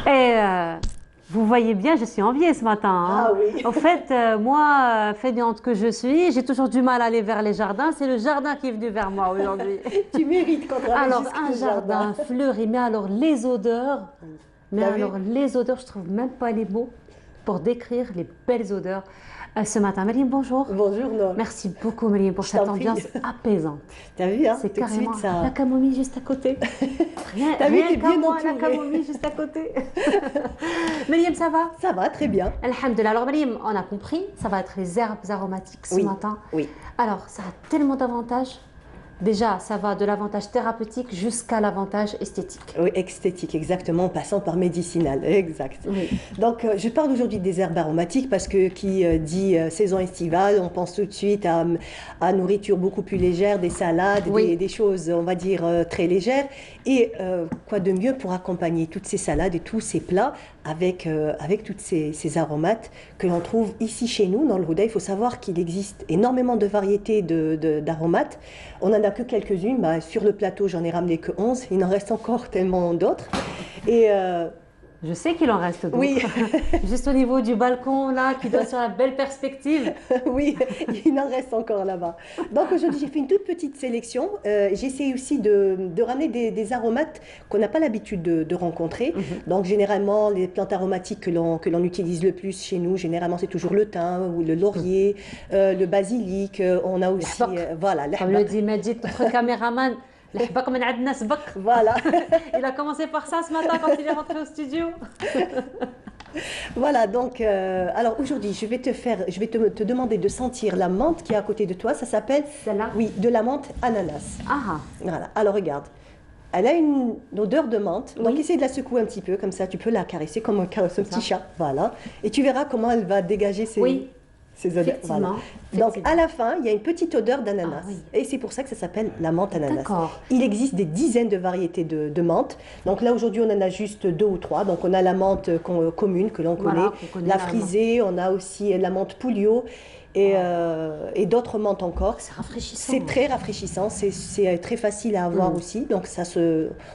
Et vous voyez bien, je suis enviée ce matin. Hein. Ah oui. En fait, moi, fainéante que je suis, j'ai toujours du mal à aller vers les jardins. C'est le jardin qui est venu vers moi aujourd'hui. Tu mérites qu'on travaille Alors, jusqu'au un jardin fleuri, mais alors les odeurs, je trouve même pas les mots pour décrire les belles odeurs. Ce matin, Mariam, bonjour. Bonjour, Nour. Merci beaucoup, Mariam, pour cette ambiance apaisante. T'as vu, hein? C'est carrément ça... la camomille juste à côté. T'as vu, t'es bien moi, la camomille juste à côté. Mariam, ça va? Ça va, très bien. Alhamdulillah. Alors, Mariam, on a compris, ça va être les herbes aromatiques ce matin. Oui. Alors, ça a tellement d'avantages. Déjà, ça va de l'avantage thérapeutique jusqu'à l'avantage esthétique. Oui, esthétique, exactement, en passant par médicinal, exact. Oui. Donc, je parle aujourd'hui des herbes aromatiques parce que qui dit saison estivale, on pense tout de suite à nourriture beaucoup plus légère, des salades, des choses, on va dire, très légères. Et quoi de mieux pour accompagner toutes ces salades et tous ces plats avec toutes ces aromates que l'on trouve ici chez nous, dans le Houda. Il faut savoir qu'il existe énormément de variétés d'aromates. On n'en a que quelques-unes. Bah, sur le plateau, j'en ai ramené que 11. Il en reste encore tellement d'autres. Et je sais qu'il en reste d'autres. Oui. Juste au niveau du balcon, là, qui donne sur la belle perspective. Oui, il en reste encore là-bas. Donc aujourd'hui, j'ai fait une toute petite sélection. J'essaie aussi de ramener des aromates qu'on n'a pas l'habitude de rencontrer. Donc généralement, les plantes aromatiques que l'on utilise le plus chez nous, généralement, c'est toujours le thym ou le laurier, le basilic. On a aussi, voilà. Comme le dit Majid, notre caméraman. Voilà. Il a commencé par ça ce matin quand il est rentré au studio. Voilà, donc, alors aujourd'hui, je vais te demander de sentir la menthe qui est à côté de toi. Ça s'appelle, oui, de la menthe ananas. Ah. Voilà, alors regarde. Elle a une odeur de menthe, donc essaye de la secouer un petit peu, comme ça tu peux la caresser comme un petit chat. Voilà. Et tu verras comment elle va dégager ses odeurs. Voilà. Donc à la fin, il y a une petite odeur d'ananas. Et c'est pour ça que ça s'appelle la menthe ananas. Il existe des dizaines de variétés de menthe. Donc là aujourd'hui, on en a juste 2 ou 3. Donc on a la menthe commune que l'on connaît, la frisée, on a aussi la menthe Pouliot. Et d'autres menthes encore. C'est rafraîchissant. C'est très rafraîchissant, c'est très facile à avoir aussi. Donc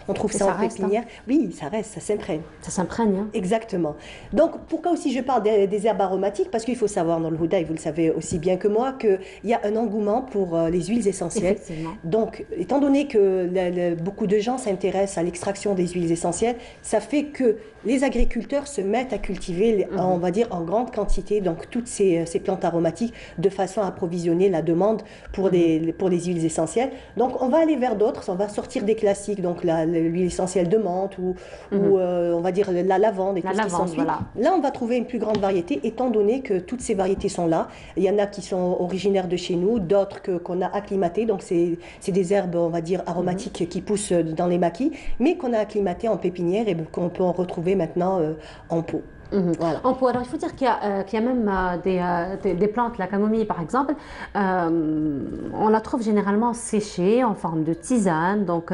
on trouve ça en pépinière. Oui, ça reste, ça s'imprègne. Ça s'imprègne. Hein. Exactement. Donc pourquoi aussi je parle des herbes aromatiques? Parce qu'il faut savoir dans le Houda, et vous le savez aussi bien que moi, qu'il y a un engouement pour les huiles essentielles. Donc étant donné que beaucoup de gens s'intéressent à l'extraction des huiles essentielles, ça fait que les agriculteurs se mettent à cultiver, on va dire, en grande quantité, donc toutes ces plantes aromatiques, de façon à approvisionner la demande pour les huiles essentielles. Donc on va aller vers d'autres, on va sortir des classiques, donc l'huile essentielle de menthe ou on va dire la lavande et tout ce qui s'ensuit. Voilà. Là on va trouver une plus grande variété, étant donné que toutes ces variétés sont là. Il y en a qui sont originaires de chez nous, d'autres qu'on a acclimatées, donc c'est des herbes, on va dire, aromatiques qui poussent dans les maquis, mais qu'on a acclimatées en pépinière et qu'on peut en retrouver maintenant en pot. Voilà. Alors il faut dire qu'il y a même des plantes, la camomille par exemple, on la trouve généralement séchée en forme de tisane, donc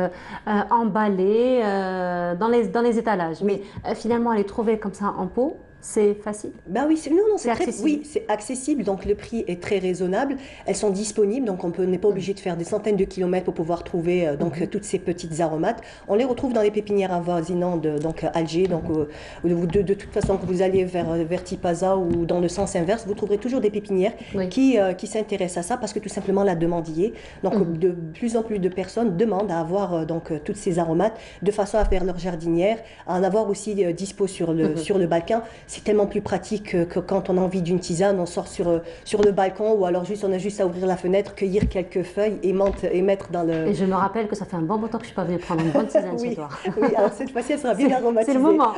emballée dans les étalages. Mais finalement, elle est trouvée comme ça en pot. C'est facile? Ben oui, c'est accessible. Oui, c'est accessible, donc le prix est très raisonnable. Elles sont disponibles, donc on n'est pas obligé de faire des centaines de kilomètres pour pouvoir trouver toutes ces petites aromates. On les retrouve dans les pépinières avoisinantes, donc Alger. Donc de toute façon, que vous alliez vers Tipaza ou dans le sens inverse, vous trouverez toujours des pépinières qui s'intéressent à ça parce que tout simplement la demande y est. Donc de plus en plus de personnes demandent à avoir toutes ces aromates de façon à faire leur jardinière, à en avoir aussi dispo sur le balcon. C'est tellement plus pratique que quand on a envie d'une tisane, on sort sur le balcon ou alors on a juste à ouvrir la fenêtre, cueillir quelques feuilles et mettre dans le... Et je me rappelle que ça fait un bon temps que je ne suis pas venue prendre une bonne tisane chez toi. Oui, alors cette fois-ci, elle sera bien aromatisée. C'est le moment.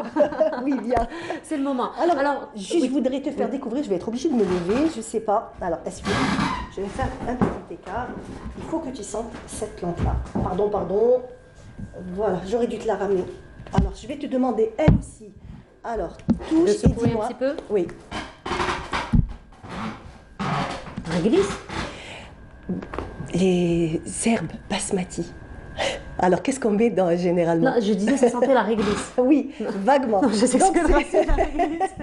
Oui, bien. C'est le moment. Alors juste, je voudrais te faire découvrir, je vais être obligée de me lever, je ne sais pas. Alors, je vais faire un petit écart. Il faut que tu sentes cette plante-là. Pardon. Voilà, j'aurais dû te la ramener. Alors, je vais te demander, elle aussi. Alors, touche et dis-moi. Un petit peu. Oui. Réglisse. Les herbes basmati. Alors, qu'est-ce qu'on met généralement? Non, je disais, ça sentait la réglisse. Oui, vaguement. Non, je sais ce que c'est la réglisse.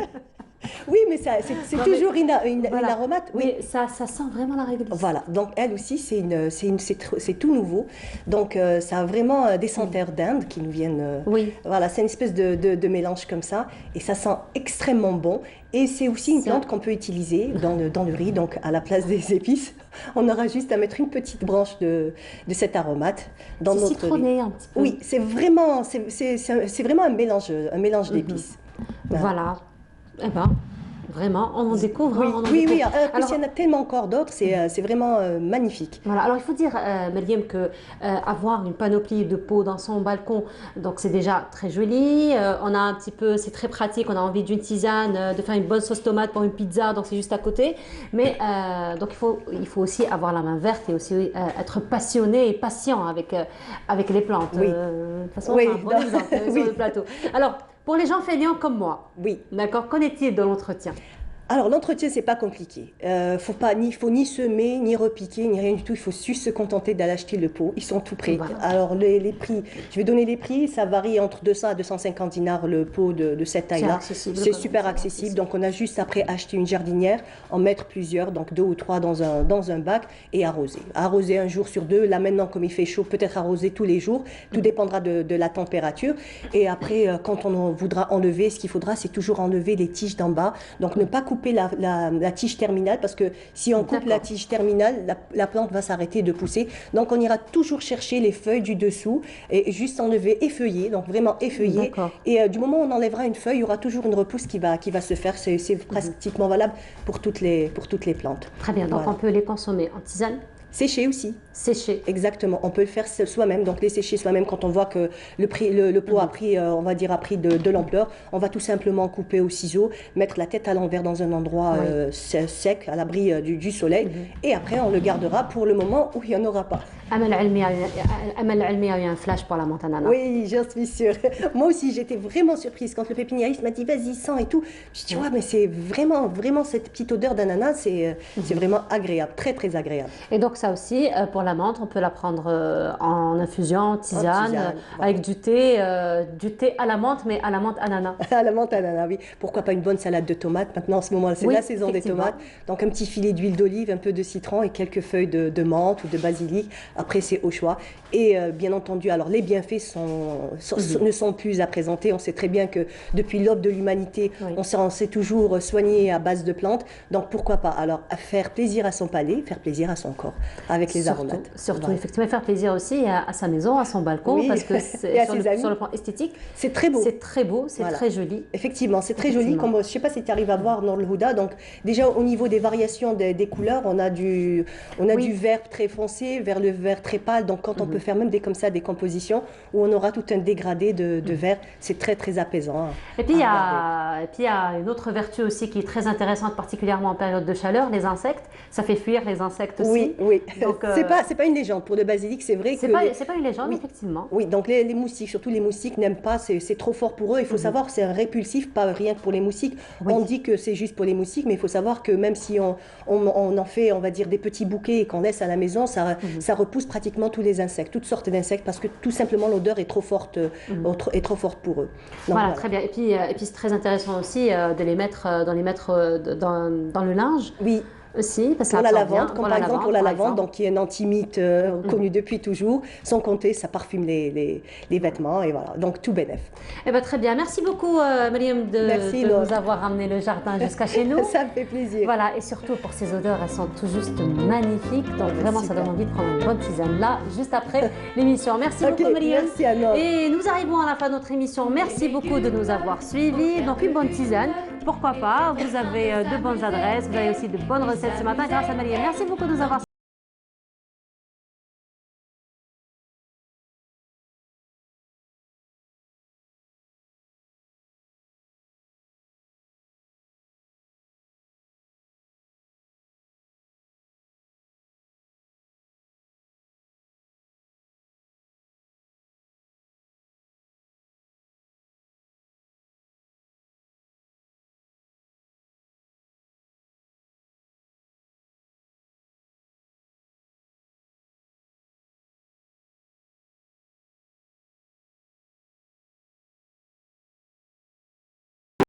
Oui, mais c'est toujours une aromate. Oui, ça sent vraiment la réglisse. Voilà, donc elle aussi, c'est tout nouveau. Donc ça a vraiment des senteurs d'Inde qui nous viennent. Oui. Voilà, c'est une espèce de mélange comme ça. Et ça sent extrêmement bon. Et c'est aussi une plante qu'on peut utiliser dans le riz. Donc à la place des épices, on aura juste à mettre une petite branche de cet aromate dans notre citronné riz. un petit peu. Oui, c'est vraiment un mélange d'épices. Voilà. Eh ben, vraiment, on en découvre. Oui, on en oui, découvre. Alors, il y en a tellement encore d'autres, c'est vraiment magnifique. Voilà, alors il faut dire, Mariam, que avoir une panoplie de pots dans son balcon, donc c'est déjà très joli. On a un petit peu, c'est très pratique, on a envie d'une tisane, de faire une bonne sauce tomate pour une pizza, donc c'est juste à côté. Mais donc il faut aussi avoir la main verte et aussi être passionné et patient avec les plantes. Oui. De toute façon, oui, on a un bon exemple sur le plateau. Alors, pour les gens feignants comme moi, oui. D'accord, qu'en est-il de l'entretien? Alors l'entretien, c'est pas compliqué. Faut ni semer, ni repiquer, ni rien du tout. Il faut juste se contenter d'aller acheter le pot. Ils sont tout prêts. Voilà. Alors les prix, je vais donner les prix. Ça varie entre 200 à 250 dinars le pot de cette taille-là. C'est super accessible. Donc on a juste après acheter une jardinière, en mettre plusieurs, donc 2 ou 3 dans un bac et arroser. Arroser un jour sur deux. Là maintenant, comme il fait chaud, peut-être arroser tous les jours. Tout dépendra de la température. Et après, quand on voudra enlever, ce qu'il faudra, c'est toujours enlever les tiges d'en bas. Donc ne pas couper la tige terminale, parce que si on coupe la tige terminale, la plante va s'arrêter de pousser. Donc on ira toujours chercher les feuilles du dessous et juste enlever, effeuiller, donc vraiment effeuiller. Et du moment où on enlèvera une feuille, il y aura toujours une repousse qui va se faire. C'est pratiquement valable pour toutes les plantes. Très bien, donc on peut les consommer en tisane. Sécher aussi. Sécher. Exactement. On peut le faire soi-même, donc les sécher soi-même quand on voit que le pot a pris, on va dire, a pris de l'ampleur. On va tout simplement couper au ciseau, mettre la tête à l'envers dans un endroit sec, à l'abri du soleil. Et après, on le gardera pour le moment où il n'y en aura pas. Amal Almi a eu un flash pour la menthe ananas. Oui, j'en suis sûre. Moi aussi, j'étais vraiment surprise quand le pépiniériste m'a dit vas-y, sens et tout. Je dis ouais, mais c'est vraiment cette petite odeur d'ananas, c'est vraiment agréable, très très agréable. Et donc ça aussi, pour la menthe, on peut la prendre en infusion, en tisane, avec du thé à la menthe, mais à la menthe ananas. À la menthe ananas, oui. Pourquoi pas une bonne salade de tomates. Maintenant, en ce moment, c'est la saison des tomates. Donc un petit filet d'huile d'olive, un peu de citron et quelques feuilles de menthe ou de basilic. Après, c'est au choix. Et bien entendu, alors les bienfaits ne sont plus à présenter. On sait très bien que depuis l'aube de l'humanité, on s'est toujours soigné à base de plantes. Donc pourquoi pas alors faire plaisir à son palais, faire plaisir à son corps avec les aromates. Surtout, effectivement, faire plaisir aussi à sa maison, à son balcon, parce que sur le plan esthétique, c'est très beau. C'est très beau, c'est très joli. Effectivement, c'est très joli. Comme, je ne sais pas si tu arrives à voir dans le Houda. Donc déjà au niveau des variations des couleurs, on a du vert très foncé vers le vert très pâle. Donc quand on peut faire même des compositions où on aura tout un dégradé de vert, c'est très très apaisant. Et puis il y a une autre vertu aussi qui est très intéressante, particulièrement en période de chaleur, les insectes. Ça fait fuir les insectes aussi. Oui. Donc c'est pas une légende pour le basilic, c'est vrai que c'est pas une légende, effectivement. Oui, donc les moustiques, surtout les moustiques n'aiment pas, c'est trop fort pour eux. Il faut savoir, c'est un répulsif, pas rien que pour les moustiques. On dit que c'est juste pour les moustiques, mais il faut savoir que même si on en fait, on va dire, des petits bouquets et qu'on laisse à la maison, ça repousse pratiquement tous les insectes, toutes sortes d'insectes, parce que tout simplement l'odeur est trop forte, pour eux. Donc, voilà, très bien. Et puis c'est très intéressant aussi de les mettre dans le linge. Oui. Aussi, parce pour la lavande, comme par exemple pour la lavande, donc qui est un antimite connu depuis toujours, sans compter ça parfume les vêtements et voilà, donc tout bénef. Eh ben, très bien, merci beaucoup Mariam de nous avoir ramené le jardin jusqu'à chez nous. Ça me fait plaisir. Voilà, et surtout pour ces odeurs, elles sont tout juste magnifiques, donc vraiment ça donne envie de prendre une bonne tisane là, juste après l'émission. Merci beaucoup Mariam. Merci à nous. Et nous arrivons à la fin de notre émission, merci beaucoup de nous avoir suivis, donc une bonne tisane, pourquoi pas, vous avez de bonnes adresses, vous avez aussi de bonnes recettes ce matin grâce à Mariam. Merci beaucoup de nous avoir